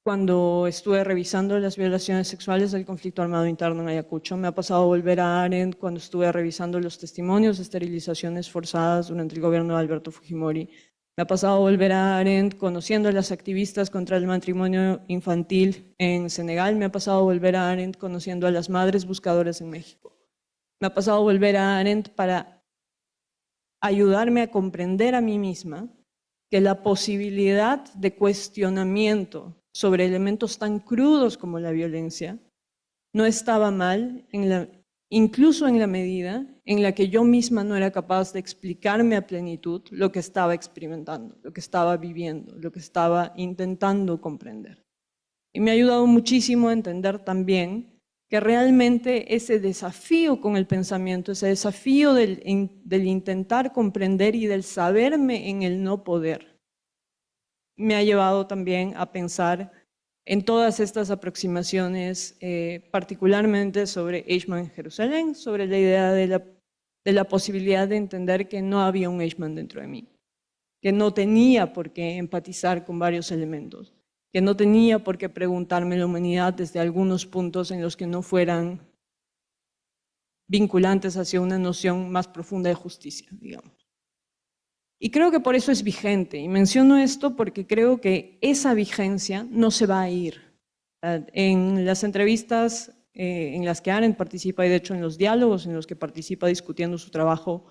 Speaker 4: cuando estuve revisando las violaciones sexuales del conflicto armado interno en Ayacucho. Me ha pasado volver a Arendt cuando estuve revisando los testimonios de esterilizaciones forzadas durante el gobierno de Alberto Fujimori. Me ha pasado volver a Arendt conociendo a las activistas contra el matrimonio infantil en Senegal. Me ha pasado volver a Arendt conociendo a las madres buscadoras en México. Me ha pasado volver a Arendt para ayudarme a comprender a mí misma que la posibilidad de cuestionamiento sobre elementos tan crudos como la violencia no estaba mal, incluso en la medida en la que yo misma no era capaz de explicarme a plenitud lo que estaba experimentando, lo que estaba viviendo, lo que estaba intentando comprender. Y me ha ayudado muchísimo a entender también que realmente ese desafío con el pensamiento, ese desafío del intentar comprender y del saberme en el no poder, me ha llevado también a pensar en todas estas aproximaciones, particularmente sobre Eichmann en Jerusalén, sobre la idea de la posibilidad de entender que no había un Eichmann dentro de mí, que no tenía por qué empatizar con varios elementos, que no tenía por qué preguntarme la humanidad desde algunos puntos en los que no fueran vinculantes hacia una noción más profunda de justicia, digamos. Y creo que por eso es vigente, y menciono esto porque creo que esa vigencia no se va a ir. En las entrevistas en las que Arendt participa, y de hecho en los diálogos en los que participa discutiendo su trabajo,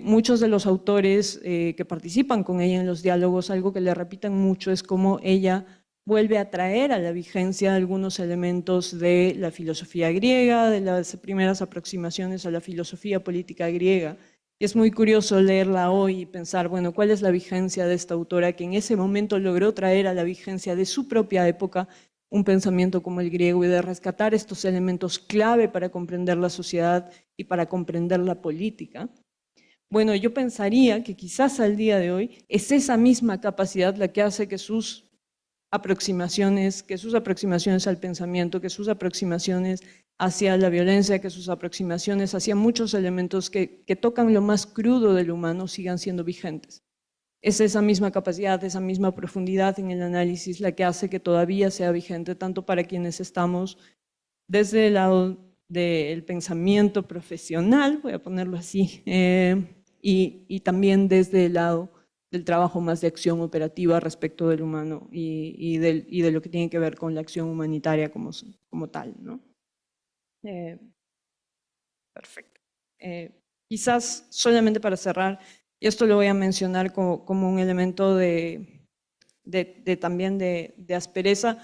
Speaker 4: muchos de los autores que participan con ella en los diálogos, algo que le repiten mucho es cómo ella vuelve a traer a la vigencia algunos elementos de la filosofía griega, de las primeras aproximaciones a la filosofía política griega. Y es muy curioso leerla hoy y pensar, bueno, ¿cuál es la vigencia de esta autora que en ese momento logró traer a la vigencia de su propia época un pensamiento como el griego y de rescatar estos elementos clave para comprender la sociedad y para comprender la política? Bueno, yo pensaría que quizás al día de hoy es esa misma capacidad la que hace que sus aproximaciones al pensamiento, que sus aproximaciones hacia la violencia, que sus aproximaciones hacia muchos elementos que tocan lo más crudo del humano sigan siendo vigentes. Es esa misma capacidad, esa misma profundidad en el análisis la que hace que todavía sea vigente, tanto para quienes estamos desde el lado del pensamiento profesional, voy a ponerlo así, y también desde el lado del trabajo más de acción operativa respecto del humano y de lo que tiene que ver con la acción humanitaria como tal, ¿no? Perfecto. Quizás solamente para cerrar, y esto lo voy a mencionar como un elemento también de aspereza.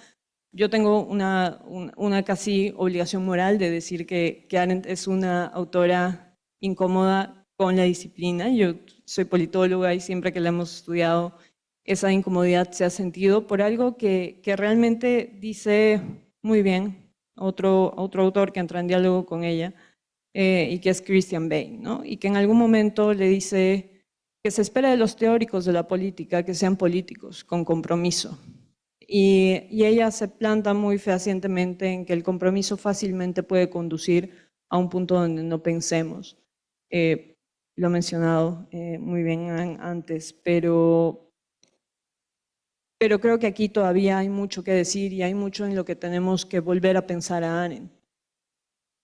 Speaker 4: Yo tengo una casi obligación moral de decir que Arendt es una autora incómoda con la disciplina. Yo soy politóloga y siempre que la hemos estudiado esa incomodidad se ha sentido por algo que realmente dice muy bien otro autor que entra en diálogo con ella, y que es Christian Bain, ¿no? Y que en algún momento le dice que se espera de los teóricos de la política que sean políticos, con compromiso. Y ella se planta muy fehacientemente en que el compromiso fácilmente puede conducir a un punto donde no pensemos. Lo he mencionado muy bien antes, pero creo que aquí todavía hay mucho que decir y hay mucho en lo que tenemos que volver a pensar a Arendt.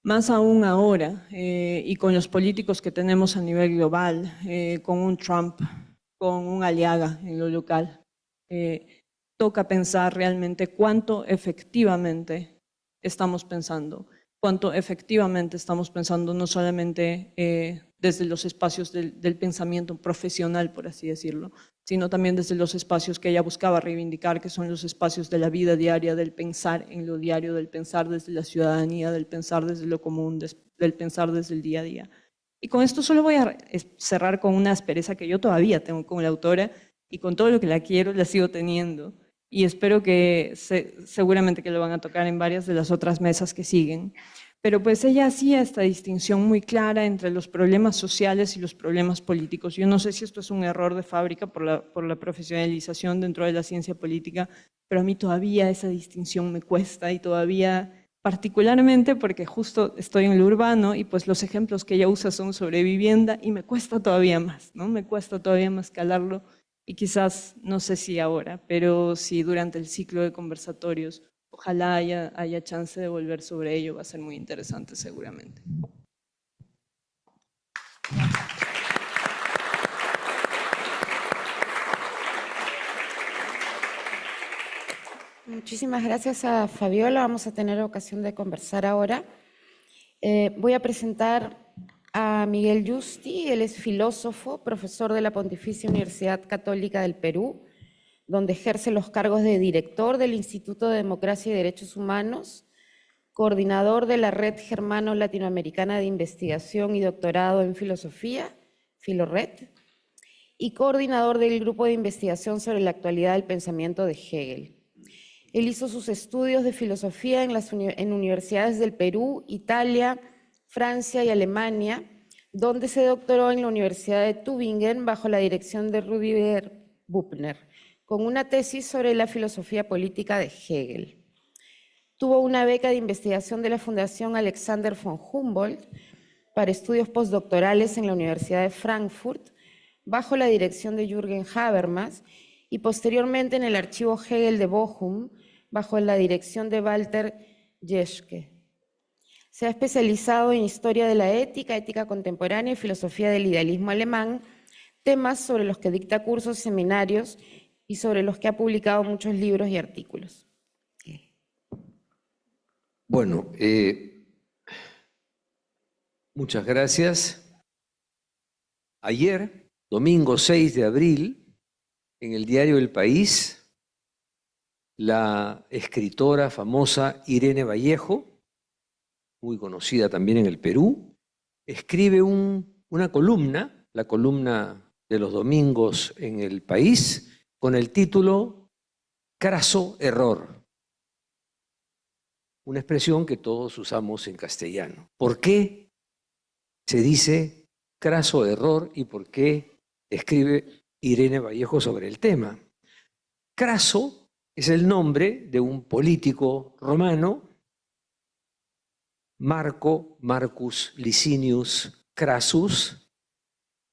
Speaker 4: Más aún ahora, y con los políticos que tenemos a nivel global, con un Trump, con un Aliaga en lo local, toca pensar realmente cuánto efectivamente estamos pensando no solamente desde los espacios del pensamiento profesional, por así decirlo, sino también desde los espacios que ella buscaba reivindicar, que son los espacios de la vida diaria, del pensar en lo diario, del pensar desde la ciudadanía, del pensar desde lo común, del pensar desde el día a día. Y con esto solo voy a cerrar con una aspereza que yo todavía tengo con la autora, y con todo lo que la quiero, la sigo teniendo. Y espero que seguramente que lo van a tocar en varias de las otras mesas que siguen. Pero pues ella hacía esta distinción muy clara entre los problemas sociales y los problemas políticos. Yo no sé si esto es un error de fábrica por la profesionalización dentro de la ciencia política, pero a mí todavía esa distinción me cuesta, y todavía particularmente porque justo estoy en lo urbano y pues los ejemplos que ella usa son sobre vivienda y me cuesta todavía más, ¿no? Me cuesta todavía más calarlo. Y quizás, no sé si ahora, pero si durante el ciclo de conversatorios, ojalá haya chance de volver sobre ello, va a ser muy interesante seguramente.
Speaker 2: Muchísimas gracias a Fabiola. Vamos a tener ocasión de conversar ahora. Voy a presentar a Miguel Yusti. Él es filósofo, profesor de la Pontificia Universidad Católica del Perú, donde ejerce los cargos de director del Instituto de Democracia y Derechos Humanos, coordinador de la Red Germano-Latinoamericana de Investigación y Doctorado en Filosofía, Filored, y coordinador del Grupo de Investigación sobre la Actualidad del Pensamiento de Hegel. Él hizo sus estudios de filosofía en universidades del Perú, Italia, Francia y Alemania, donde se doctoró en la Universidad de Tübingen bajo la dirección de Rüdiger Büppner, con una tesis sobre la filosofía política de Hegel. Tuvo una beca de investigación de la Fundación Alexander von Humboldt para estudios postdoctorales en la Universidad de Frankfurt, bajo la dirección de Jürgen Habermas, y posteriormente en el Archivo Hegel de Bochum, bajo la dirección de Walter Jeschke. Se ha especializado en historia de la ética, ética contemporánea y filosofía del idealismo alemán, temas sobre los que dicta cursos y seminarios y sobre los que ha publicado muchos libros y artículos.
Speaker 5: Bueno, muchas gracias. Ayer, domingo 6 de abril, en el diario El País, la escritora famosa Irene Vallejo, muy conocida también en el Perú, escribe una columna, la columna de los domingos en El País, con el título Craso error. Una expresión que todos usamos en castellano. ¿Por qué se dice craso error y por qué escribe Irene Vallejo sobre el tema? Craso es el nombre de un político romano, Marcus Licinius Crassus,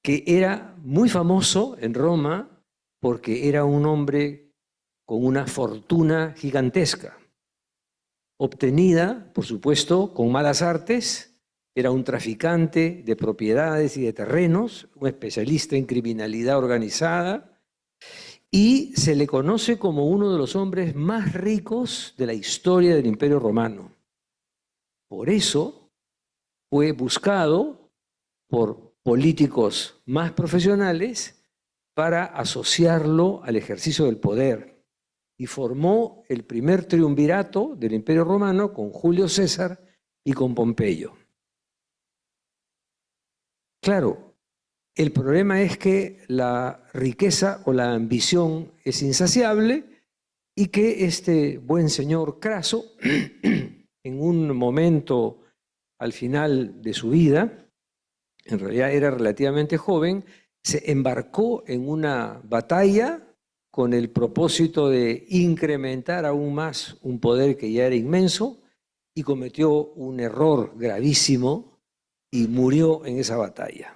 Speaker 5: que era muy famoso en Roma porque era un hombre con una fortuna gigantesca, obtenida, por supuesto, con malas artes. Era un traficante de propiedades y de terrenos, un especialista en criminalidad organizada, y se le conoce como uno de los hombres más ricos de la historia del Imperio Romano. Por eso fue buscado por políticos más profesionales para asociarlo al ejercicio del poder, y formó el primer triunvirato del Imperio Romano con Julio César y con Pompeyo. Claro, el problema es que la riqueza o la ambición es insaciable y que este buen señor Craso, en en un momento al final de su vida, en realidad era relativamente joven, se embarcó en una batalla con el propósito de incrementar aún más un poder que ya era inmenso y cometió un error gravísimo y murió en esa batalla.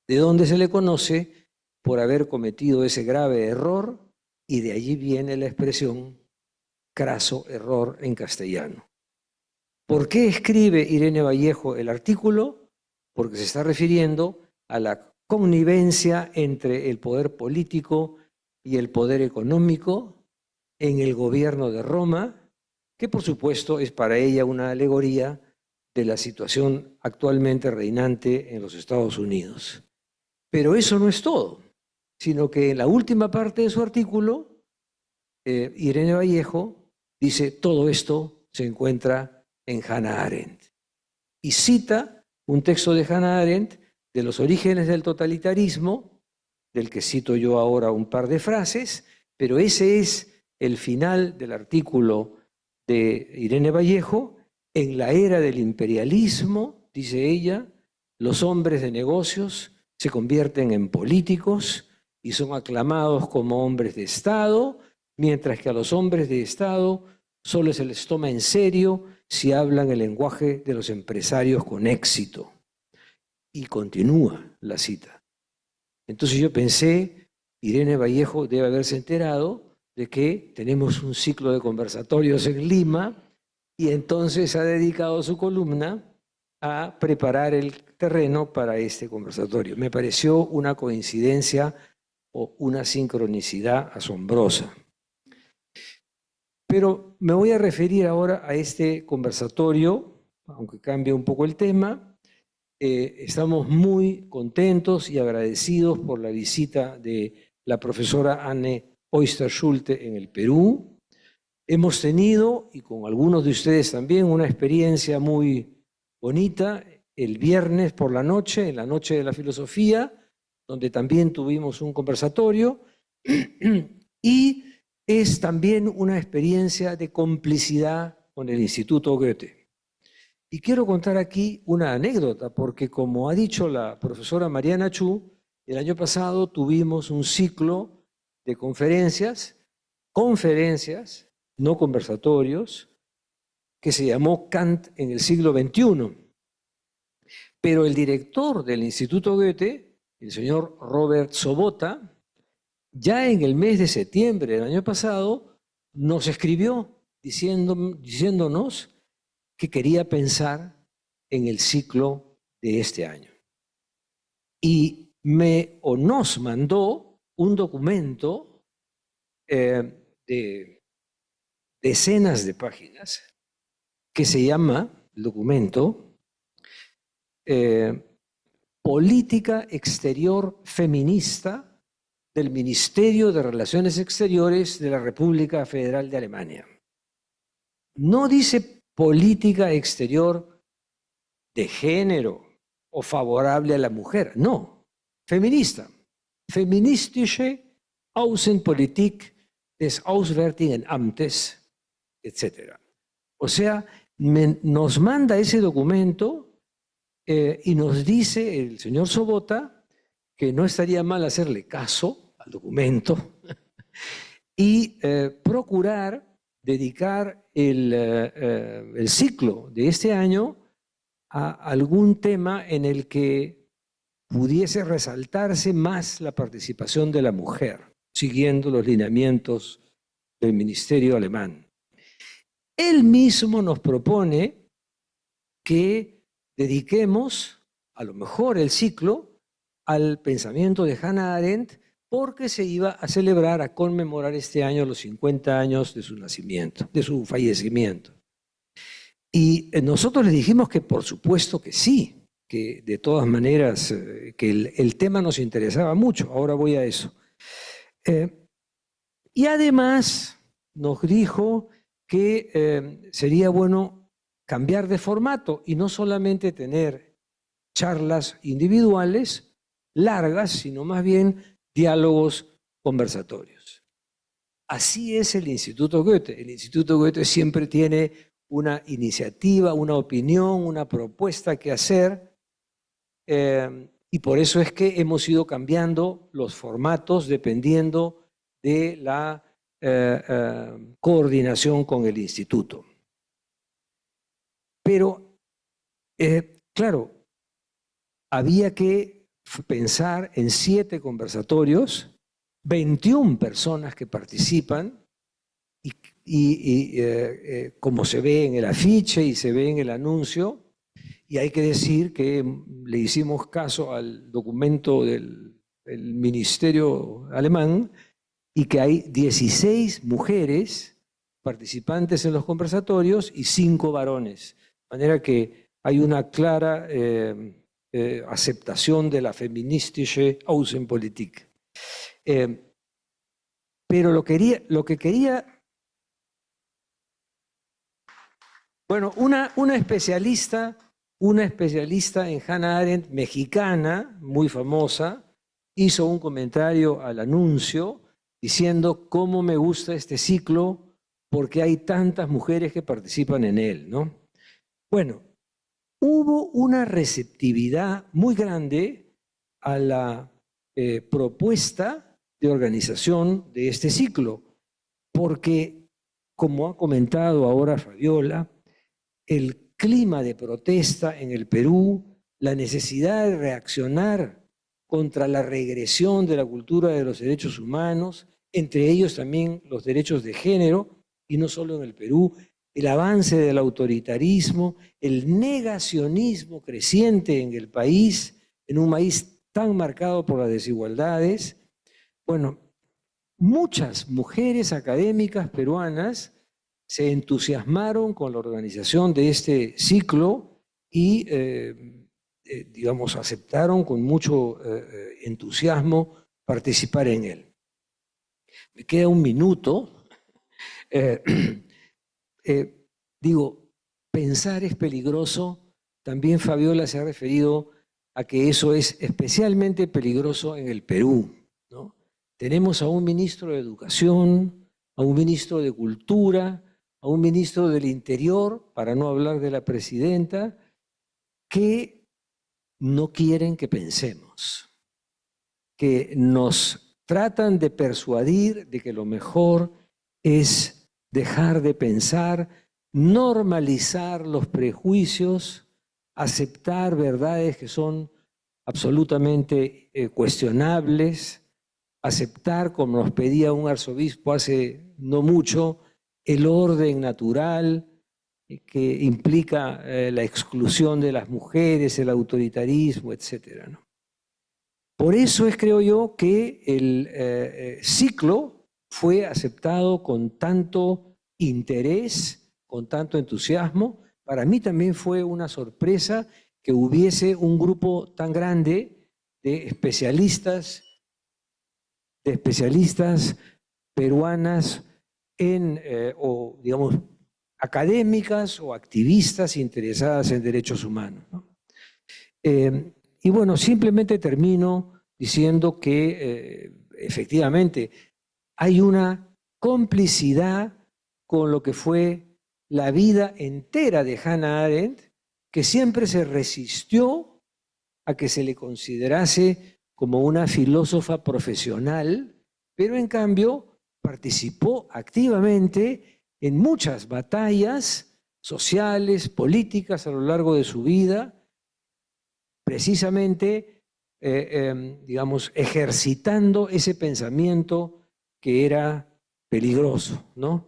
Speaker 5: De donde se le conoce por haber cometido ese grave error y de allí viene la expresión craso error en castellano. ¿Por qué escribe Irene Vallejo el artículo? Porque se está refiriendo a la connivencia entre el poder político y el poder económico en el gobierno de Roma, que por supuesto es para ella una alegoría de la situación actualmente reinante en los Estados Unidos. Pero eso no es todo, sino que en la última parte de su artículo, Irene Vallejo dice todo esto se encuentra en Hannah Arendt. Y cita un texto de Hannah Arendt de los orígenes del totalitarismo, del que cito yo ahora un par de frases, pero ese es el final del artículo de Irene Vallejo. En la era del imperialismo, dice ella, los hombres de negocios se convierten en políticos y son aclamados como hombres de Estado, mientras que a los hombres de Estado solo se les toma en serio si hablan el lenguaje de los empresarios con éxito. Y continúa la cita. Entonces yo pensé, Irene Vallejo debe haberse enterado de que tenemos un ciclo de conversatorios en Lima y entonces ha dedicado su columna a preparar el terreno para este conversatorio. Me pareció una coincidencia o una sincronicidad asombrosa. Pero me voy a referir ahora a este conversatorio, aunque cambie un poco el tema. Estamos muy contentos y agradecidos por la visita de la profesora Anne Oyster-Schulte en el Perú. Hemos tenido, y con algunos de ustedes también, una experiencia muy bonita el viernes por la noche, en la Noche de la Filosofía, donde también tuvimos un conversatorio, y es también una experiencia de complicidad con el Instituto Goethe. Y quiero contar aquí una anécdota, porque como ha dicho la profesora Mariana Chu, el año pasado tuvimos un ciclo de conferencias, no conversatorios, que se llamó Kant en el siglo XXI. Pero el director del Instituto Goethe, el señor Robert Sobota, ya en el mes de septiembre del año pasado, nos escribió diciéndonos que quería pensar en el ciclo de este año. Y nos mandó un documento de decenas de páginas que se llama, el documento, Política Exterior Feminista del Ministerio de Relaciones Exteriores de la República Federal de Alemania. No dice política exterior de género o favorable a la mujer, no, feminista. Feministische Außenpolitik des Auswärtigen Amtes, etc. O sea, nos manda ese documento y nos dice el señor Sobota que no estaría mal hacerle caso al documento y procurar dedicar el ciclo de este año a algún tema en el que pudiese resaltarse más la participación de la mujer, siguiendo los lineamientos del ministerio alemán. Él mismo nos propone que dediquemos a lo mejor el ciclo al pensamiento de Hannah Arendt, porque se iba a celebrar, a conmemorar este año los 50 años de su nacimiento, de su fallecimiento. Y nosotros le dijimos que por supuesto que sí, que de todas maneras que el tema nos interesaba mucho. Ahora voy a eso. Y además nos dijo que sería bueno cambiar de formato y no solamente tener charlas individuales largas, sino más bien diálogos conversatorios. Así es el Instituto Goethe. El Instituto Goethe siempre tiene una iniciativa, una opinión, una propuesta que hacer, y por eso es que hemos ido cambiando los formatos dependiendo de la coordinación con el instituto. Pero, claro, había que pensar en 7 conversatorios, 21 personas que participan, como se ve en el afiche y se ve en el anuncio, y hay que decir que le hicimos caso al documento del ministerio alemán y que hay 16 mujeres participantes en los conversatorios y 5 varones. De manera que hay una clara aceptación de la feministische Außenpolitik. Pero lo que quería... Bueno, una especialista en Hannah Arendt, mexicana, muy famosa, hizo un comentario al anuncio diciendo cómo me gusta este ciclo porque hay tantas mujeres que participan en él, ¿no? Bueno, hubo una receptividad muy grande a la propuesta de organización de este ciclo, porque, como ha comentado ahora Fabiola, el clima de protesta en el Perú, la necesidad de reaccionar contra la regresión de la cultura de los derechos humanos, entre ellos también los derechos de género, y no solo en el Perú, el avance del autoritarismo, el negacionismo creciente en el país, en un país tan marcado por las desigualdades. Bueno, muchas mujeres académicas peruanas se entusiasmaron con la organización de este ciclo y, digamos, aceptaron con mucho entusiasmo participar en él. Me queda un minuto. Digo, pensar es peligroso. También Fabiola se ha referido a que eso es especialmente peligroso en el Perú, ¿no? Tenemos a un ministro de Educación, a un ministro de Cultura, a un ministro del Interior, para no hablar de la presidenta, que no quieren que pensemos, que nos tratan de persuadir de que lo mejor es dejar de pensar, normalizar los prejuicios, aceptar verdades que son absolutamente cuestionables, aceptar, como nos pedía un arzobispo hace no mucho, el orden natural que implica la exclusión de las mujeres, el autoritarismo, etc., ¿no? Por eso es, creo yo, que el ciclo fue aceptado con tanto interés, con tanto entusiasmo. Para mí también fue una sorpresa que hubiese un grupo tan grande de especialistas peruanas o digamos, académicas o activistas interesadas en derechos humanos, ¿no? Y bueno, simplemente termino diciendo que efectivamente hay una complicidad con lo que fue la vida entera de Hannah Arendt, que siempre se resistió a que se le considerase como una filósofa profesional, pero en cambio participó activamente en muchas batallas sociales, políticas a lo largo de su vida, precisamente, digamos, ejercitando ese pensamiento que era peligroso, ¿no?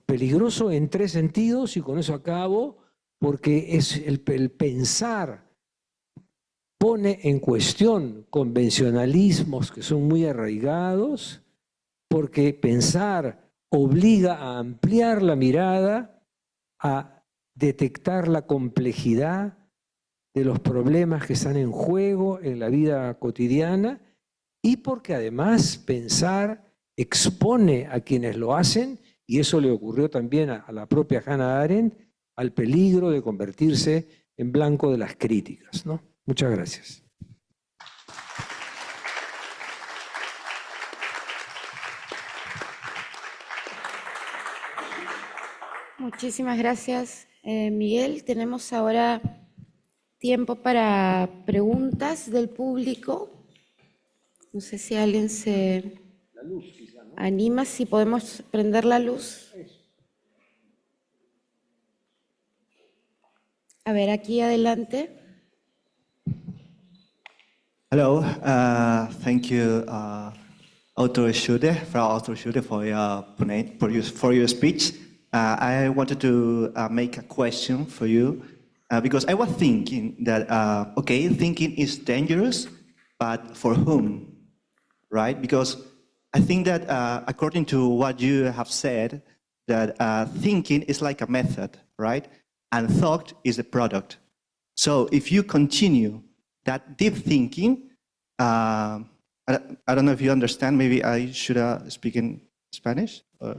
Speaker 5: Peligroso en 3 sentidos, y con eso acabo, porque es el pensar pone en cuestión convencionalismos que son muy arraigados, porque pensar obliga a ampliar la mirada, a detectar la complejidad de los problemas que están en juego en la vida cotidiana, y porque además pensar expone a quienes lo hacen, y eso le ocurrió también a la propia Hannah Arendt, al peligro de convertirse en blanco de las críticas, ¿no? Muchas gracias.
Speaker 2: Muchísimas gracias, Miguel. Tenemos ahora tiempo para preguntas del público. No sé si alguien se anima, si podemos prender la luz. A ver, aquí adelante.
Speaker 6: Hello, thank you, Autor Schude, Frau Autor Schude, for your speech. I wanted to make a question for you because I was thinking that, okay, thinking is dangerous, but for whom, right? Because I think that according to what you have said, that thinking is like a method, right? And thought is a product. So if you continue that deep thinking, I don't know if you understand, maybe I should speak in Spanish? Or?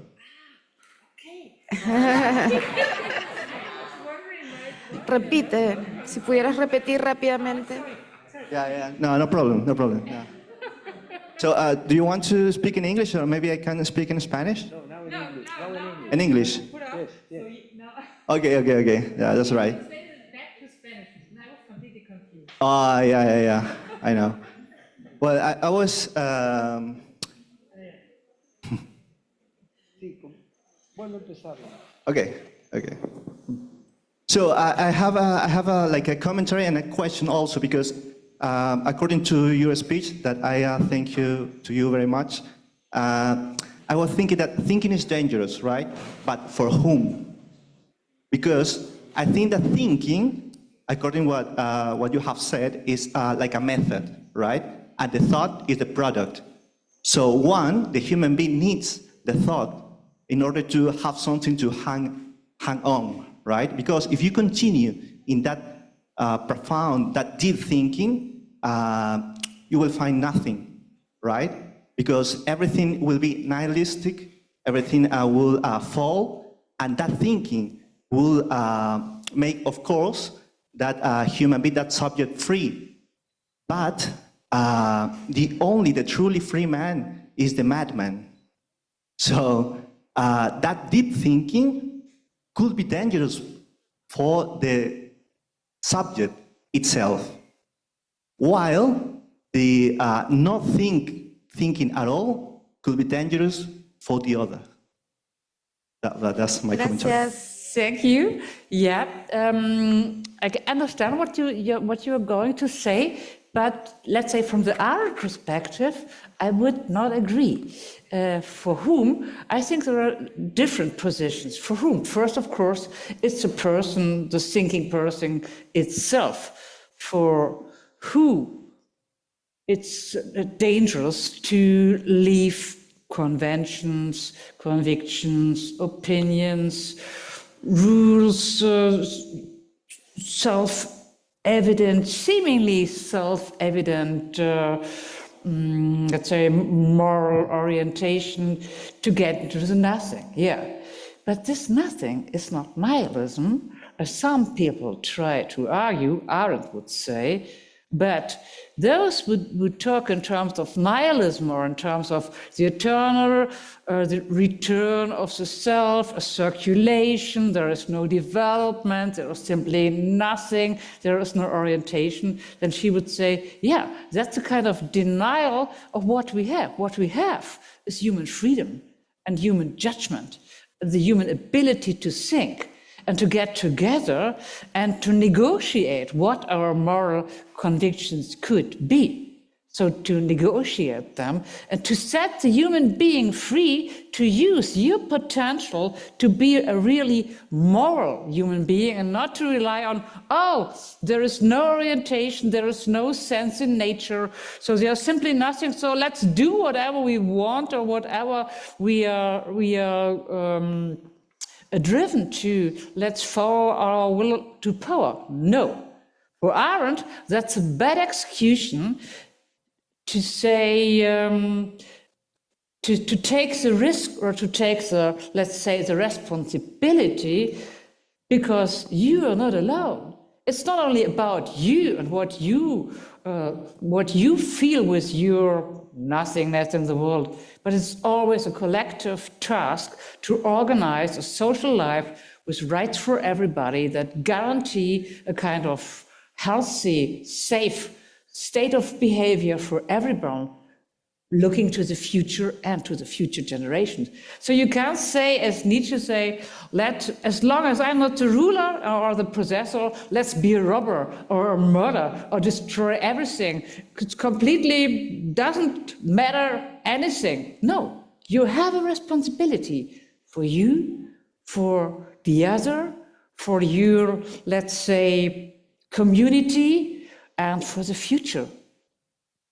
Speaker 2: Repite, si pudieras repetir rápidamente.
Speaker 6: Yeah. No problem. Yeah. So do you want to speak in English or maybe I can speak in Spanish? No, now in English. Now in English. In English? Yes. Okay. Yeah, that's right.
Speaker 3: Back to Spanish. I was completely confused.
Speaker 6: Oh, yeah. I know. Well, I was... Okay. So I have a commentary and a question also because according to your speech that I thank you to you very much, I was thinking that thinking is dangerous, right? But for whom? Because I think that thinking, according to what you have said, is like a method, right? And the thought is the product. So the human being needs the thought in order to have something to hang on, right? Because if you continue in that profound, that deep thinking, you will find nothing, right? Because everything will be nihilistic, everything will fall, and that thinking will make, of course, that human being, that subject free. But the truly free man is the madman. So that deep thinking could be dangerous for the subject itself, while the not thinking at all could be dangerous for the other. That's my commentary.
Speaker 3: Thank you. Yeah, I can understand what you are going to say, but let's say from the Arendt perspective, I would not agree. For whom, I think there are different positions. For whom? First, of course, it's the person, the thinking person itself. For who it's dangerous to leave conventions, convictions, opinions, rules, self-evident, seemingly self-evident, let's say, moral orientation to get into the nothing. Yeah, but this nothing is not nihilism, as some people try to argue, Arendt would say, but those would talk in terms of nihilism or in terms of the eternal, the return of the self, a circulation, there is no development, there is simply nothing, there is no orientation, then she would say, yeah, that's a kind of denial of what we have. What we have is human freedom and human judgment, the human ability to think and to get together and to negotiate what our moral convictions could be. So to negotiate them and to set the human being free to use your potential to be a really moral human being and not to rely on, oh, there is no orientation, there is no sense in nature, so there's simply nothing, so let's do whatever we want or whatever we are driven to, let's follow our will to power. No. For Arendt, that's a bad execution to say, to take the risk or to take the, let's say, the responsibility, because you are not alone. It's not only about you and what you feel with your nothingness in the world, but it's always a collective task to organize a social life with rights for everybody that guarantee a kind of healthy, safe state of behavior for everyone, looking to the future and to the future generations. So you can't say, as Nietzsche say, as long as I'm not the ruler or the possessor, let's be a robber or a murder or destroy everything. It completely doesn't matter anything. No, you have a responsibility for you, for the other, for your, let's say, community, and for the future.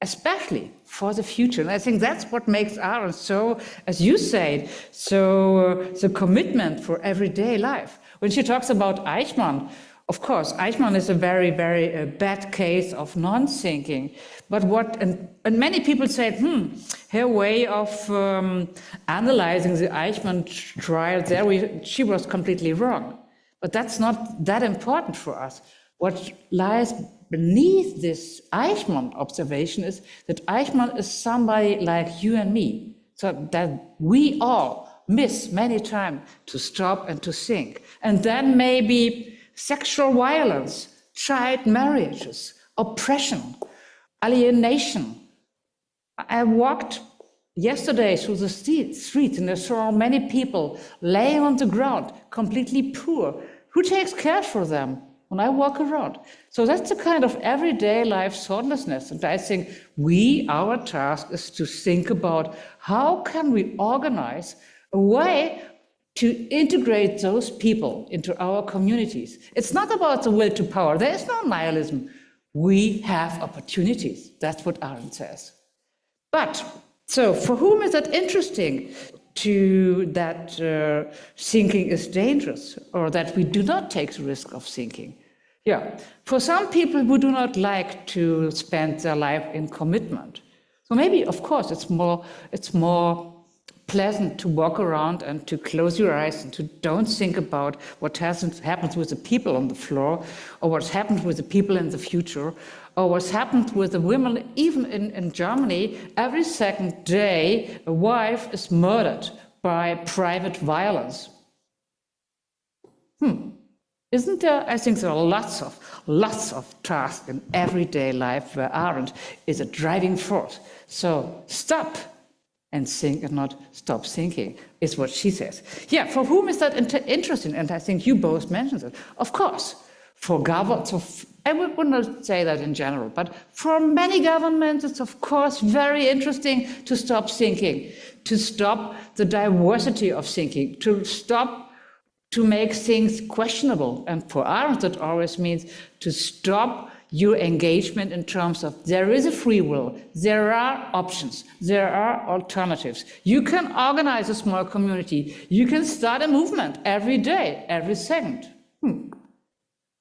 Speaker 3: Especially for the future. And I think that's what makes Arendt so, as you said, so the commitment for everyday life. When she talks about Eichmann, of course, Eichmann is a very, very bad case of non-thinking. But and many people said, her way of analyzing the Eichmann trial there, she was completely wrong. But that's not that important for us. What lies beneath this Eichmann observation is that Eichmann is somebody like you and me, so that we all miss many times to stop and to think. And then maybe sexual violence, child marriages, oppression, alienation. I walked yesterday through the streets and I saw many people laying on the ground, completely poor. Who takes care for them when I walk around? So that's the kind of everyday life thoughtlessness. And I think our task is to think about how can we organize a way to integrate those people into our communities. It's not about the will to power. There is no nihilism. We have opportunities. That's what Arendt says. But, so for whom is that interesting? That thinking is dangerous, or that we do not take the risk of thinking. Yeah, for some people who do not like to spend their life in commitment. So maybe, of course, it's more pleasant to walk around and to close your eyes and to don't think about what happens with the people on the floor, or what's happened with the people in the future, or what's happened with the women. Even in Germany, every second day, a wife is murdered by private violence. Isn't there? I think there are lots of tasks in everyday life where Arendt is a driving force. So stop and think and not stop thinking, is what she says. Yeah, for whom is that interesting? And I think you both mentioned it. Of course, for governments, I would not say that in general, but for many governments, it's of course very interesting to stop thinking, to stop the diversity of thinking, to stop to make things questionable. And for Arendt, that always means to stop your engagement in terms of there is a free will, there are options, there are alternatives. You can organize a small community, you can start a movement every day, every second.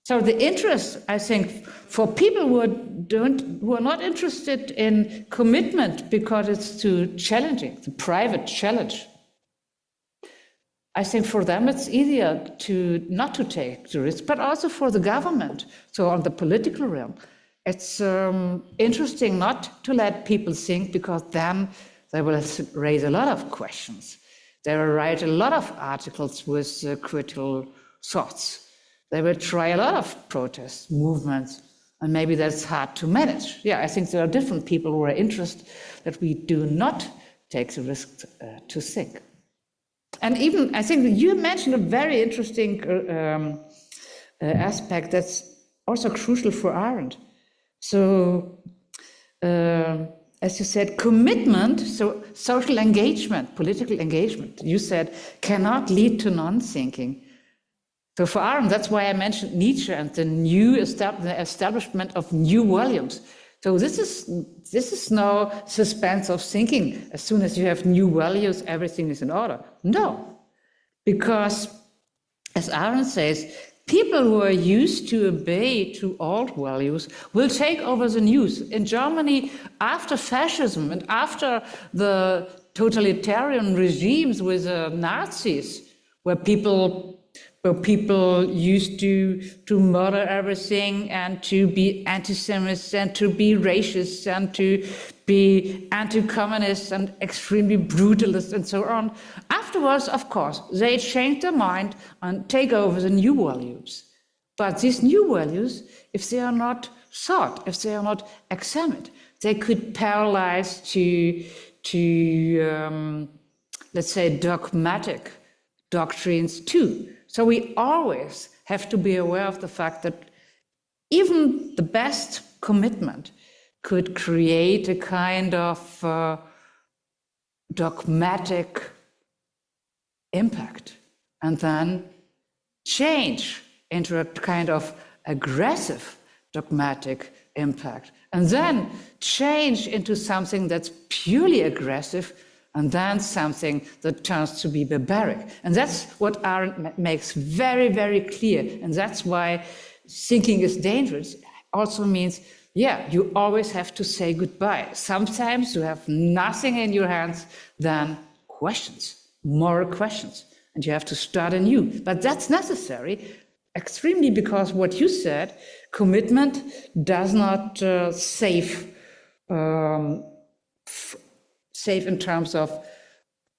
Speaker 3: So the interest, I think, for people who are not interested in commitment because it's too challenging, the private challenge, I think for them it's easier not to take the risk, but also for the government. So on the political realm, it's interesting not to let people think, because then they will raise a lot of questions. They will write a lot of articles with critical thoughts. They will try a lot of protests, movements, and maybe that's hard to manage. Yeah, I think there are different people who are interested that we do not take the risk to think. And even, I think you mentioned a very interesting aspect that's also crucial for Arendt. So, as you said, commitment, so social engagement, political engagement, you said, cannot lead to non-thinking. So for Arendt, that's why I mentioned Nietzsche and the establishment of new volumes. So this is no suspense of thinking. As soon as you have new values, everything is in order. No, because as Arendt says, people who are used to obey to old values will take over the news. In Germany, after fascism and after the totalitarian regimes with the Nazis, where people used to murder everything and to be anti-Semites and to be racist and to be anti-communist and extremely brutalist and so on. Afterwards, of course, they change their mind and take over the new values. But these new values, if they are not thought, if they are not examined, they could paralyze to let's say, dogmatic doctrines too. So we always have to be aware of the fact that even the best commitment could create a kind of dogmatic impact and then change into a kind of aggressive dogmatic impact and then change into something that's purely aggressive and then something that turns to be barbaric. And that's what Arendt makes very, very clear. And that's why thinking is dangerous also means, yeah, you always have to say goodbye. Sometimes you have nothing in your hands than questions, moral questions, and you have to start anew. But that's necessary, extremely, because what you said, commitment does not save in terms of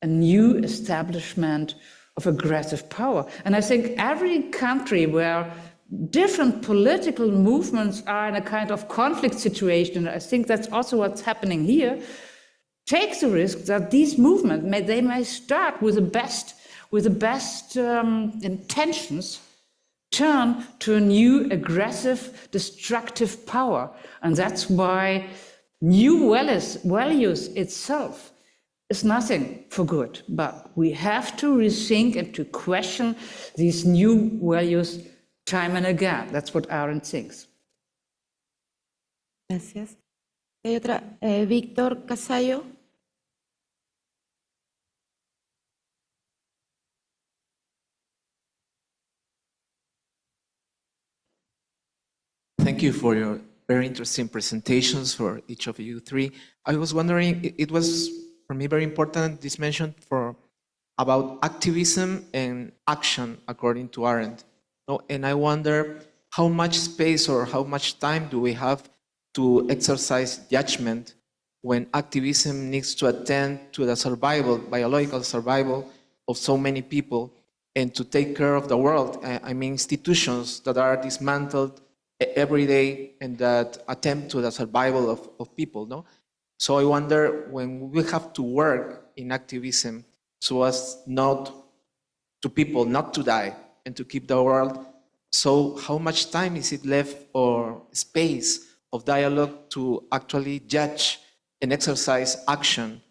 Speaker 3: a new establishment of aggressive power. And I think every country where different political movements are in a kind of conflict situation, and I think that's also what's happening here, takes the risk that these movements may start with the best intentions, turn to a new aggressive, destructive power. And that's why new values itself is nothing for good, but we have to rethink and to question these new values time and again. That's what Arendt thinks.
Speaker 2: Gracias. Hay otra, Víctor Casallo.
Speaker 7: Thank you for your very interesting presentations for each of you three. I was wondering, it was for me very important, this mention about activism and action according to Arendt. And I wonder how much space or how much time do we have to exercise judgment when activism needs to attend to the survival, biological survival of so many people and to take care of the world. I mean, institutions that are dismantled every day and that attempt to the survival of people, no? So I wonder when we have to work in activism so as not to people not to die and to keep the world, so how much time is it left or space of dialogue to actually judge and exercise action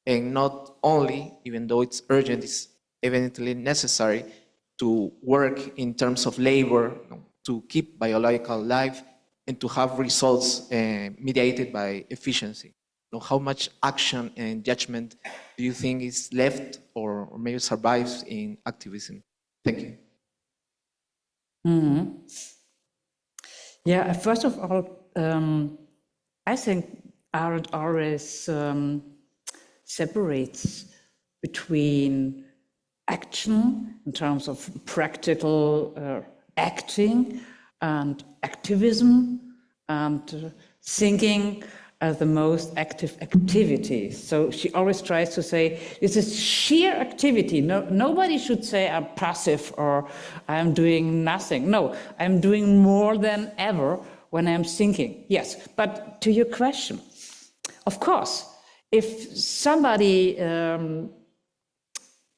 Speaker 7: and not only, even though it's urgent, it's evidently necessary to work in terms of labor, to keep biological life and to have results mediated by efficiency. How much action and judgment do you think is left or maybe survives in activism? Thank you.
Speaker 3: Mm-hmm. Yeah, first of all, I think Arendt always separates between action in terms of practical acting and activism and thinking as the most active activity. So she always tries to say, this is sheer activity. Nobody should say I'm passive or I'm doing nothing. No, I'm doing more than ever when I'm thinking. Yes, but to your question, of course, if somebody,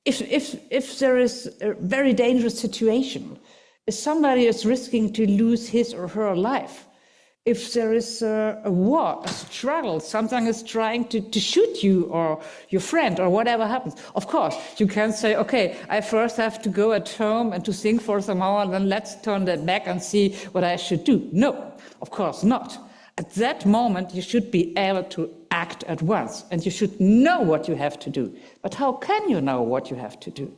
Speaker 3: if there is a very dangerous situation, if somebody is risking to lose his or her life, if there is a war, a struggle, something is trying to shoot you or your friend or whatever happens, of course, you can say, okay, I first have to go at home and to think for some hour, and then let's turn that back and see what I should do. No, of course not. At that moment, you should be able to act at once, and you should know what you have to do. But how can you know what you have to do?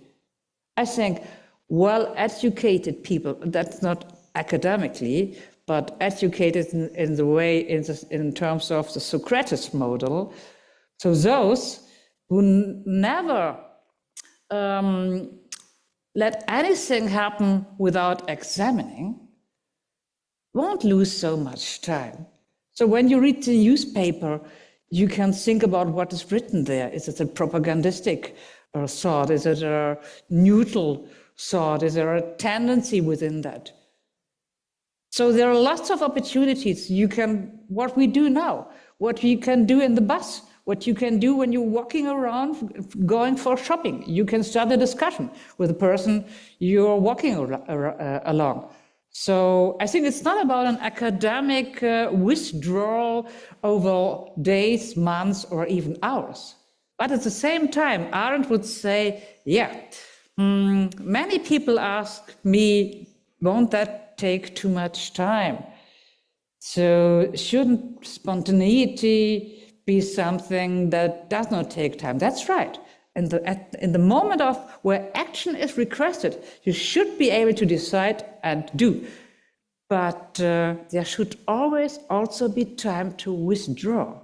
Speaker 3: I think well-educated people, that's not academically, but educated in the way, in terms of the Socrates model. So those who never let anything happen without examining won't lose so much time. So when you read the newspaper, you can think about what is written there. Is it a propagandistic thought? Is it a neutral thought? Is there a tendency within that? So there are lots of opportunities. What we do now, what you can do in the bus, what you can do when you're walking around, going for shopping. You can start a discussion with the person you're walking along. So I think it's not about an academic withdrawal over days, months, or even hours. But at the same time, Arendt would say, yeah, many people ask me, won't that take too much time? So shouldn't spontaneity be something that does not take time? That's right. In the moment of where action is requested, you should be able to decide and do. But there should always also be time to withdraw.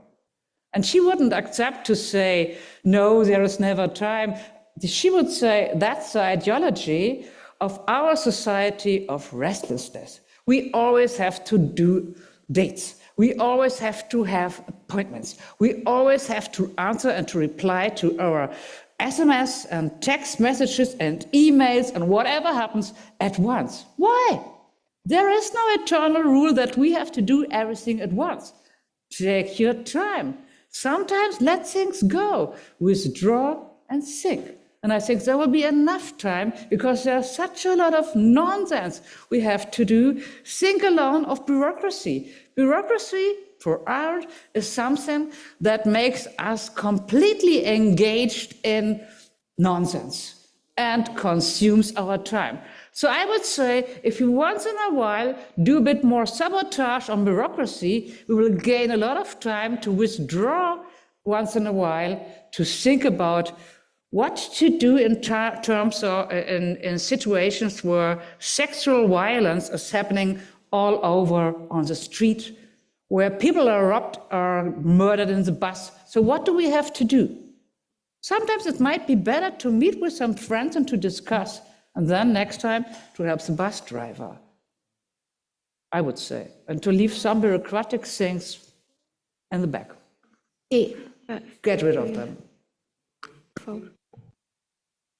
Speaker 3: And she wouldn't accept to say, no, there is never time. She would say, that's the ideology of our society of restlessness. We always have to do dates. We always have to have appointments. We always have to answer and to reply to our SMS and text messages and emails and whatever happens at once. Why? There is no eternal rule that we have to do everything at once. Take your time. Sometimes let things go. Withdraw and think. And I think there will be enough time because there's such a lot of nonsense we have to do. Think alone of bureaucracy. Bureaucracy, for art, is something that makes us completely engaged in nonsense and consumes our time. So I would say, if you once in a while do a bit more sabotage on bureaucracy, we will gain a lot of time to withdraw once in a while to think about what to do in terms of in situations where sexual violence is happening all over on the street, where people are robbed or murdered in the bus. So what do we have to do? Sometimes it might be better to meet with some friends and to discuss, and then next time to help the bus driver, I would say, and to leave some bureaucratic things in the back. Get rid of them.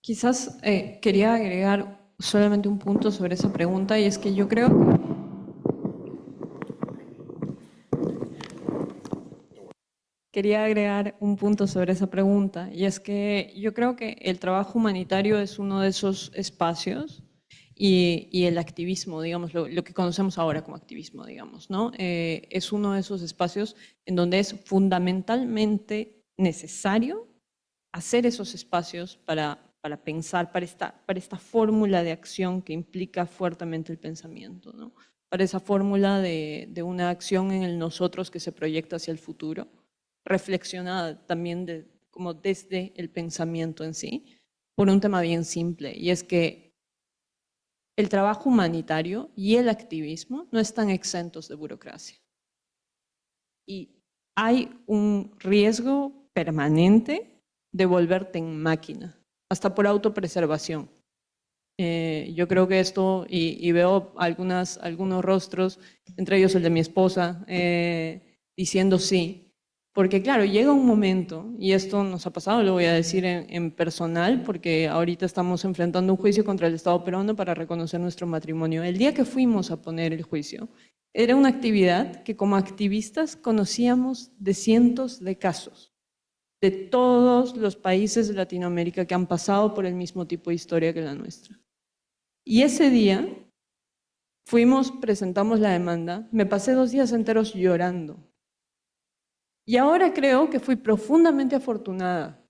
Speaker 4: Quizás quería agregar solamente un punto sobre esa pregunta, y es que yo creo que el trabajo humanitario es uno de esos espacios y el activismo, digamos, lo que conocemos ahora como activismo, digamos, ¿no? Es uno de esos espacios en donde es fundamentalmente necesario hacer esos espacios para pensar, para esta fórmula de acción que implica fuertemente el pensamiento, ¿no? Para esa fórmula de una acción en el nosotros que se proyecta hacia el futuro, reflexionada también como desde el pensamiento en sí, por un tema bien simple, y es que el trabajo humanitario y el activismo no están exentos de burocracia. Y hay un riesgo permanente de volverte en máquina, hasta por autopreservación. Yo creo que esto, y veo algunos rostros, entre ellos el de mi esposa, diciendo sí. Porque claro, llega un momento, y esto nos ha pasado, lo voy a decir en personal, porque ahorita estamos enfrentando un juicio contra el Estado peruano para reconocer nuestro matrimonio. El día que fuimos a poner el juicio, era una actividad que como activistas conocíamos de cientos de casos, de todos los países de Latinoamérica que han pasado por el mismo tipo de historia que la nuestra. Y ese día presentamos la demanda, me pasé 2 días enteros llorando. Y ahora creo que fui profundamente afortunada,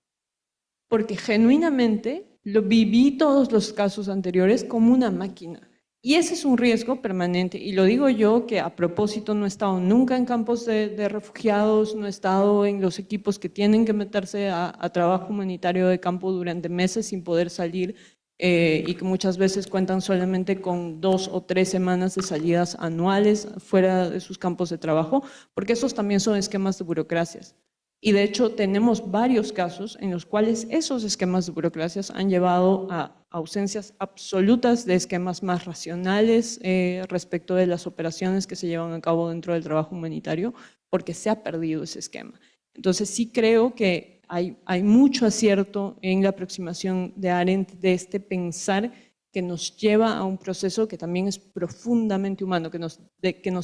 Speaker 4: porque genuinamente lo viví todos los casos anteriores como una máquina. Y ese es un riesgo permanente, y lo digo yo que a propósito no he estado nunca en campos de refugiados, no he estado en los equipos que tienen que meterse a trabajo humanitario de campo durante meses sin poder salir, y que muchas veces cuentan solamente con 2 o 3 semanas de salidas anuales fuera de sus campos de trabajo, porque esos también son esquemas de burocracias. Y de hecho tenemos varios casos en los cuales esos esquemas de burocracias han llevado a ausencias absolutas de esquemas más racionales respecto de las operaciones que se llevan a cabo dentro del trabajo humanitario, porque se ha perdido ese esquema. Entonces sí creo que hay mucho acierto en la aproximación de Arendt de este pensar que nos lleva a un proceso que también es profundamente humano, que nos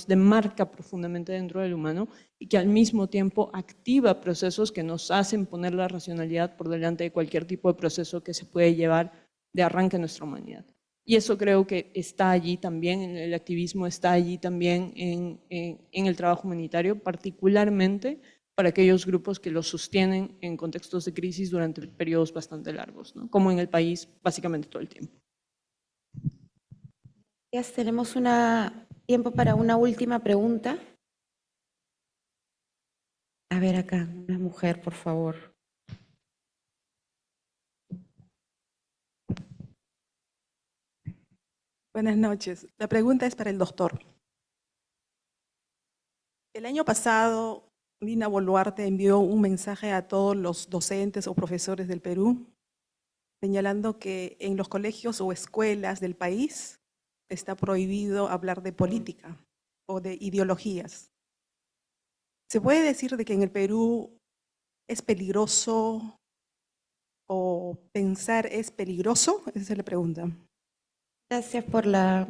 Speaker 4: demarca profundamente dentro del humano y que al mismo tiempo activa procesos que nos hacen poner la racionalidad por delante de cualquier tipo de proceso que se puede llevar de arranque en nuestra humanidad. Y eso creo que está allí también, el activismo está allí también en el trabajo humanitario, particularmente para aquellos grupos que lo sostienen en contextos de crisis durante periodos bastante largos, ¿no? Como en el país básicamente todo el tiempo.
Speaker 2: Tenemos tiempo para una última pregunta. A ver acá, una mujer, por favor.
Speaker 8: Buenas noches. La pregunta es para el doctor. El año pasado, Dina Boluarte envió un mensaje a todos los docentes o profesores del Perú, señalando que en los colegios o escuelas del país está prohibido hablar de política o de ideologías. ¿Se puede decir de que en el Perú es peligroso o pensar es peligroso? Esa es la pregunta.
Speaker 2: Gracias por la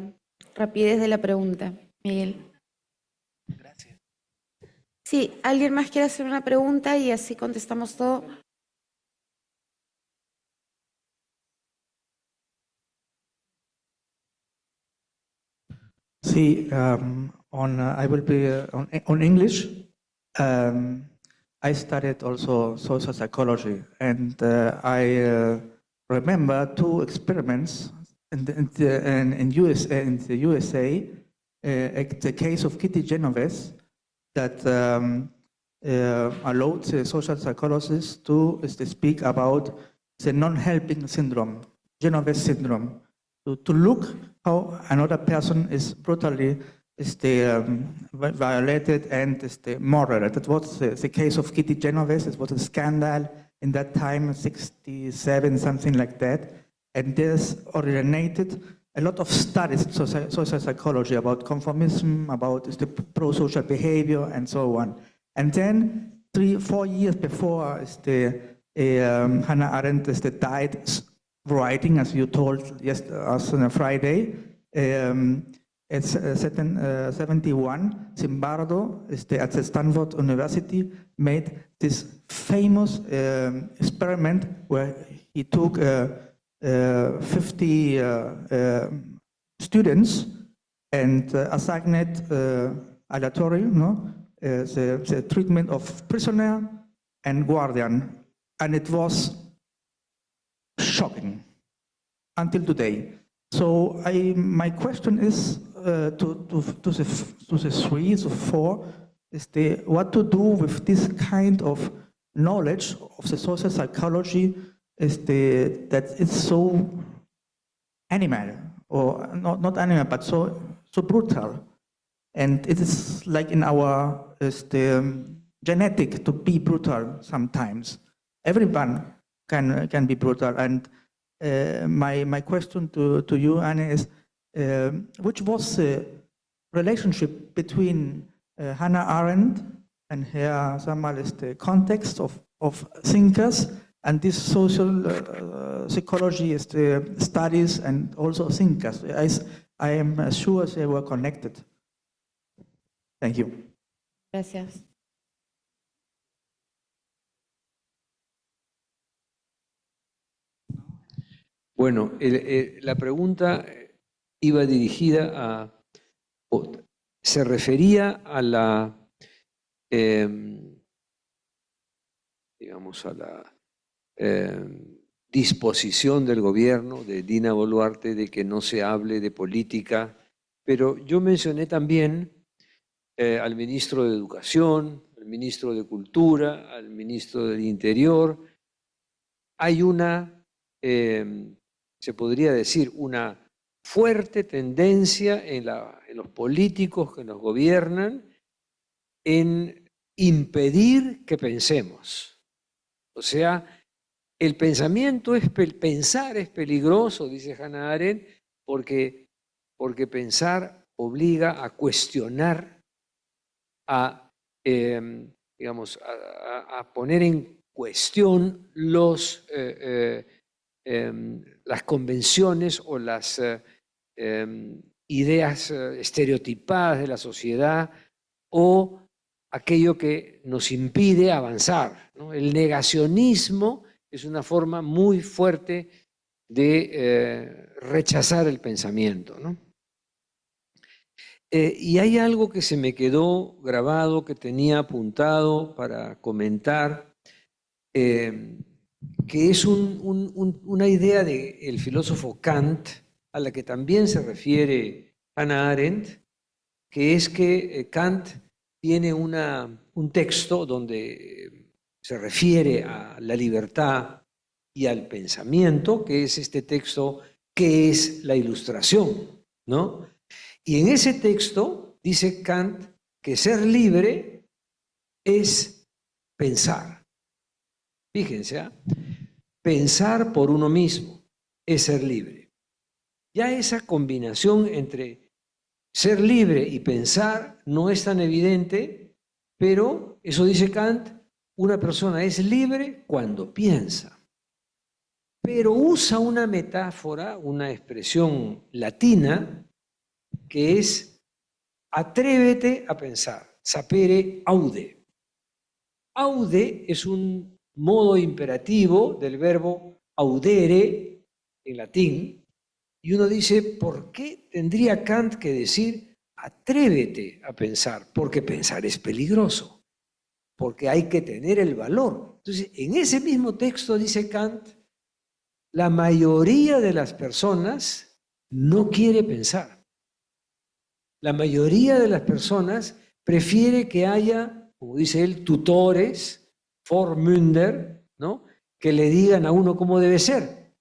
Speaker 2: rapidez de la pregunta, Miguel.
Speaker 7: Gracias.
Speaker 2: Sí, ¿alguien más quiere hacer una pregunta y así contestamos todo?
Speaker 1: Sí, I will be on English. I studied also social psychology, and I remember two experiments in the USA, the case of Kitty Genovese, that allowed the social psychologists to speak about the non-helping syndrome, Genovese syndrome, to look how another person is brutally violated and murdered. That was the case of Kitty Genovese. It was a scandal in that time, 67, something like that. And this originated a lot of studies in social psychology about conformism, about the pro-social behavior, and so on. And then 3-4 years before Hannah Arendt died writing, as you told us on a Friday, it's 71, Zimbardo at the Stanford University made this famous experiment where he took 50 students and assigned aleatory, the treatment of prisoner and guardian, and it was shocking until today. So my question is to the 3 to 4 is what to do with this kind of knowledge of the social psychology that it's so animal, or not animal, but so brutal. And it is like in our genetic to be brutal sometimes. Everyone can be brutal. And my question to you, Anne, is which was the relationship between Hannah Arendt and her context of thinkers and this social psychology studies and also thinkers? I am sure they were connected. Thank you.
Speaker 2: Gracias.
Speaker 5: Bueno, la pregunta iba dirigida se refería a la, digamos, a la disposición del gobierno de Dina Boluarte de que no se hable de política, pero yo mencioné también al ministro de Educación, al ministro de Cultura, al ministro del Interior. Hay una, se podría decir, una fuerte tendencia en los políticos que nos gobiernan en impedir que pensemos. O sea, el pensamiento pensar es peligroso, dice Hannah Arendt, porque pensar obliga a cuestionar, digamos, a poner en cuestión las convenciones o las ideas estereotipadas de la sociedad o aquello que nos impide avanzar, ¿no? El negacionismo es una forma muy fuerte de rechazar el pensamiento, ¿no? Y hay algo que se me quedó grabado, que tenía apuntado para comentar, que es una idea del filósofo Kant, a la que también se refiere Hannah Arendt, que es que Kant tiene un texto donde se refiere a la libertad y al pensamiento, que es este texto que es la Ilustración, ¿no? Y en ese texto dice Kant que ser libre es pensar. Fíjense, pensar por uno mismo es ser libre. Ya esa combinación entre ser libre y pensar no es tan evidente, pero eso dice Kant, una persona es libre cuando piensa. Pero usa una metáfora, una expresión latina, que es atrévete a pensar, sapere aude. Aude es un modo imperativo del verbo audere en latín, y uno dice, ¿por qué tendría Kant que decir atrévete a pensar? Porque pensar es peligroso, porque hay que tener el valor. Entonces, en ese mismo texto dice Kant, la mayoría de las personas no quiere pensar. La mayoría de las personas prefiere que haya, como dice él, tutores, Vormünder, ¿no? Que le digan a uno cómo debe ser,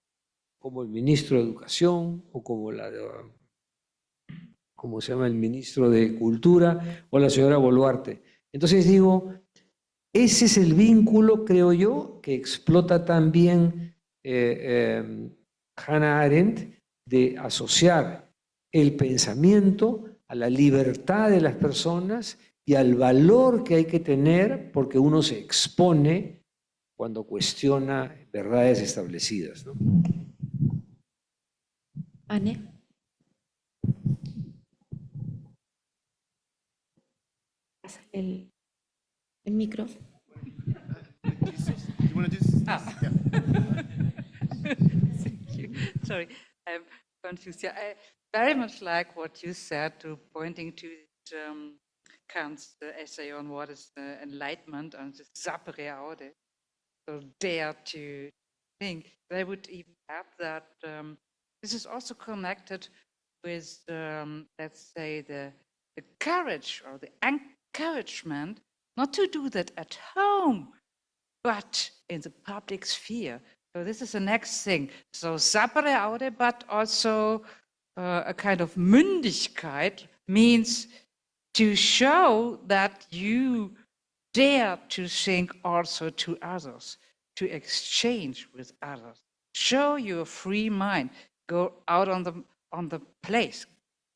Speaker 5: como el ministro de Educación o como ¿cómo se llama? El ministro de Cultura o la señora Boluarte. Entonces digo, ese es el vínculo, creo yo, que explota también Hannah Arendt, de asociar el pensamiento a la libertad de las personas y al valor que hay que tener porque uno se expone cuando cuestiona verdades establecidas, ¿no?
Speaker 2: Anne. El micro.
Speaker 3: Thank you. Sorry, I'm confused. Yeah, I very much like what you said, to pointing to Kant's essay on what is enlightenment and the sapere aude, so dare to think. But I would even add that this is also connected with, let's say, the courage or the encouragement not to do that at home, but in the public sphere. So this is the next thing. So sapere aude, but also a kind of Mündigkeit means to show that you dare to think also to others, to exchange with others. Show your free mind. Go out on the place.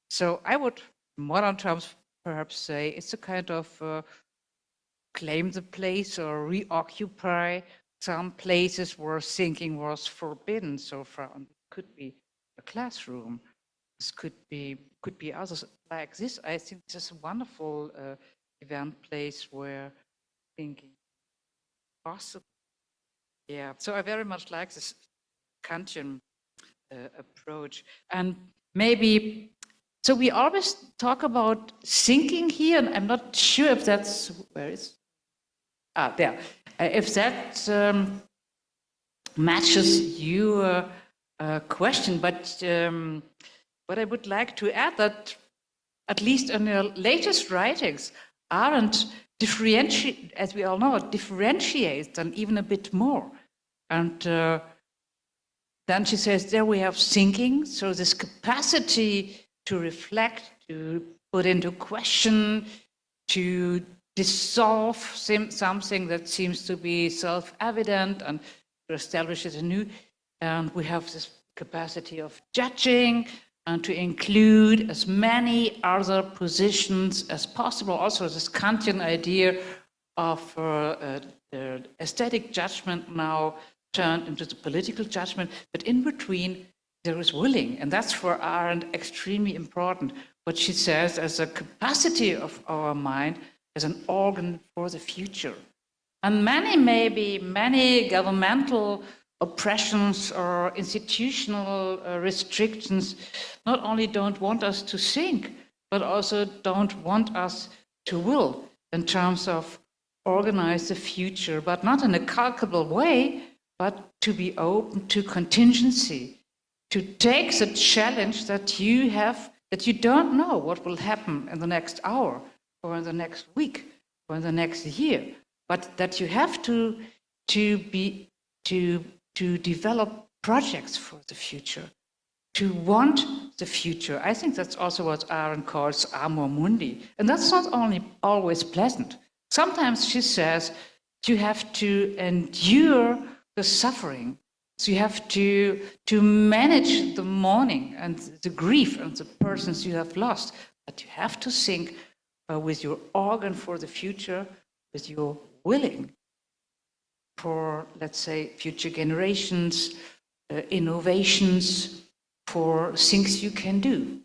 Speaker 3: So I would, in modern terms, perhaps say it's a kind of claim the place or reoccupy some places where thinking was forbidden so far. And it could be a classroom. This could be others like this. I think this is a wonderful event place where thinking possible. Yeah. So I very much like this Kantian approach. And maybe, so we always talk about thinking here, and I'm not sure if that's, where is, there. If that matches your question, but I would like to add that, at least in her latest writings, Arendt differentiates, as we all know, differentiates them even a bit more. And then she says, there we have thinking, so this capacity to reflect, to put into question, to dissolve something that seems to be self-evident and to establish it anew. And we have this capacity of judging and to include as many other positions as possible. Also this Kantian idea of the aesthetic judgment now turned into the political judgment, but in between there is willing, and that's for Arendt extremely important. What she says as a capacity of our mind as an organ for the future. And many governmental oppressions or institutional restrictions not only don't want us to think, but also don't want us to will in terms of organize the future, but not in a calculable way, but to be open to contingency, to take the challenge that you have, that you don't know what will happen in the next hour or in the next week or in the next year, but that you have to develop projects for the future, to want the future. I think that's also what Arendt calls amor mundi. And that's not only always pleasant. Sometimes she says you have to endure the suffering. So you have to manage the mourning and the grief and the persons you have lost. But you have to think with your organ for the future, with your willing for, let's say, future generations, innovations, for things you can do in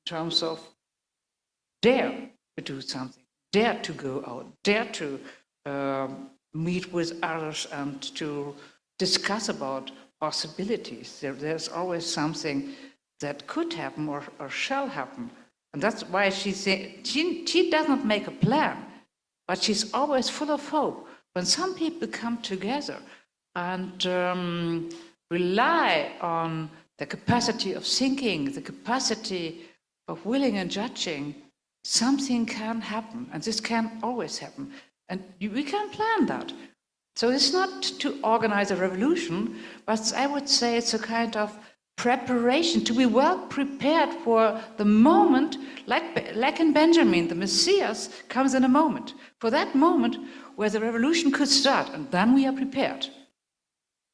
Speaker 3: terms of dare to do something, dare to go out, dare to meet with others and to discuss about possibilities. There's always something that could happen or shall happen. And that's why she does not make a plan, but she's always full of hope. When some people come together and rely on the capacity of thinking, the capacity of willing and judging, something can happen, and this can always happen. And we can plan that. So it's not to organize a revolution, but I would say it's a kind of preparation, to be well prepared for the moment, like in Benjamin, the Messiah comes in a moment, for that moment where the revolution could start, and then we are prepared.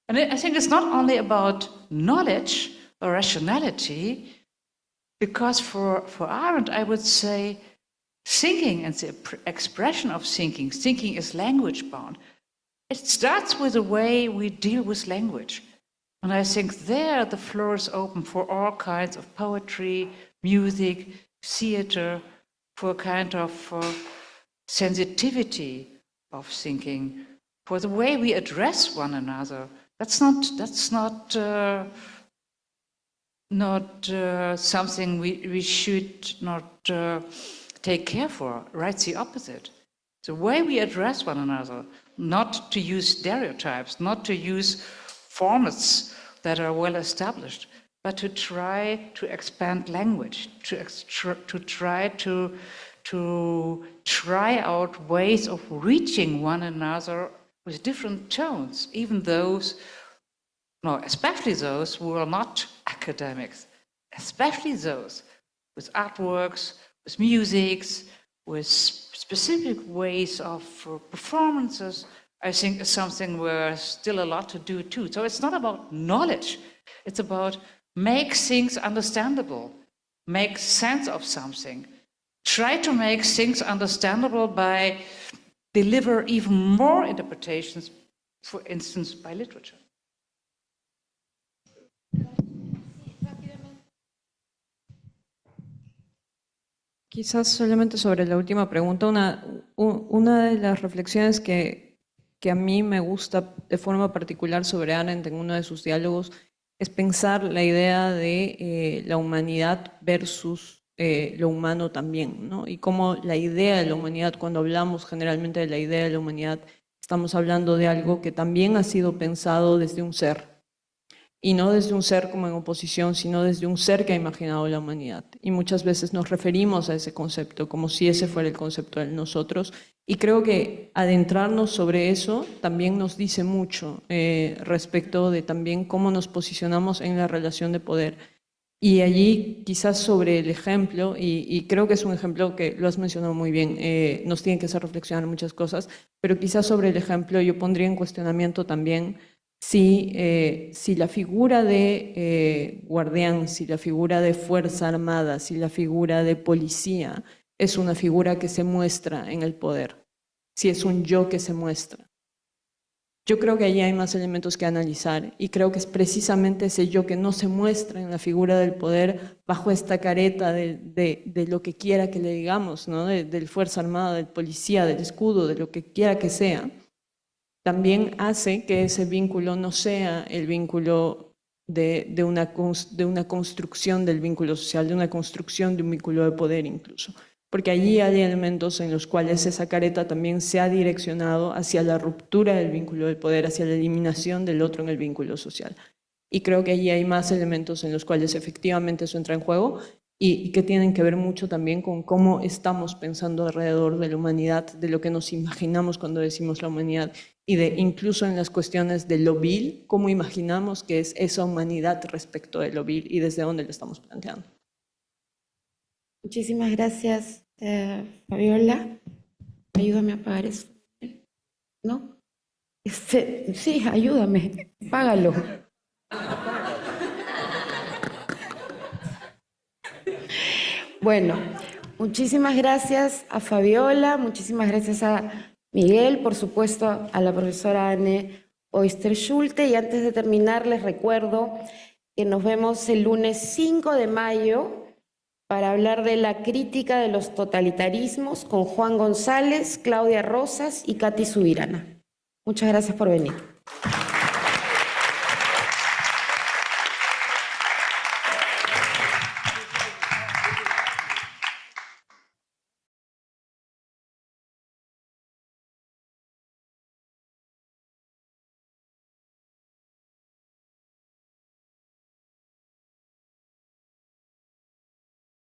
Speaker 3: And I think it's not only about knowledge or rationality, because for Arendt, I would say thinking and the expression of thinking is language bound. It starts with the way we deal with language. And I think there the floor is open for all kinds of poetry, music, theater, for a kind of sensitivity of thinking, for the way we address one another. That's not something we should not take care for. Right, the opposite. The way we address one another, not to use stereotypes, not to use formats that are well established, but to try to expand language, to try out ways of reaching one another with different tones, even especially those who are not academics, especially those with artworks, with musics, with specific ways of performances. I think is something where still a lot to do too. So it's not about knowledge, it's about make things understandable, make sense of something. Try to make things understandable by deliver even more interpretations, for instance, by literature.
Speaker 4: Quizás solamente sobre la última pregunta, una de las reflexiones que a mí me gusta de forma particular sobre Arendt en uno de sus diálogos es pensar la idea de la humanidad versus lo humano también, ¿no? Y cómo la idea de la humanidad, cuando hablamos generalmente de la idea de la humanidad, estamos hablando de algo que también ha sido pensado desde un ser. Y no desde un ser como en oposición, sino desde un ser que ha imaginado la humanidad. Y muchas veces nos referimos a ese concepto como si ese fuera el concepto de nosotros. Y creo que adentrarnos sobre eso también nos dice mucho respecto de también cómo nos posicionamos en la relación de poder. Y allí quizás sobre el ejemplo, y creo que es un ejemplo que lo has mencionado muy bien, nos tiene que hacer reflexionar muchas cosas, pero quizás sobre el ejemplo yo pondría en cuestionamiento también si la figura de guardián, si la figura de fuerza armada, si la figura de policía es una figura que se muestra en el poder, si es un yo que se muestra. Yo creo que allí hay más elementos que analizar y creo que es precisamente ese yo que no se muestra en la figura del poder bajo esta careta de lo que quiera que le digamos, ¿no? Del Fuerza Armada, del policía, del escudo, de lo que quiera que sea, también hace que ese vínculo no sea el vínculo de una construcción del vínculo social, de una construcción de un vínculo de poder incluso. Porque allí hay elementos en los cuales esa careta también se ha direccionado hacia la ruptura del vínculo del poder, hacia la eliminación del otro en el vínculo social. Y creo que allí hay más elementos en los cuales efectivamente eso entra en juego y que tienen que ver mucho también con cómo estamos pensando alrededor de la humanidad, de lo que nos imaginamos cuando decimos la humanidad y de incluso en las cuestiones de lo vil, cómo imaginamos que es esa humanidad respecto de lo vil y desde dónde lo estamos planteando.
Speaker 2: Muchísimas gracias, Fabiola. Ayúdame a apagar eso. ¿No? Sí, ayúdame, págalo. Bueno, muchísimas gracias a Fabiola, muchísimas gracias a Miguel, por supuesto a la profesora Anne Oyster-Schulte, y antes de terminar les recuerdo que nos vemos el lunes 5 de mayo para hablar de la crítica de los totalitarismos con Juan González, Claudia Rosas y Katy Subirana. Muchas gracias por venir.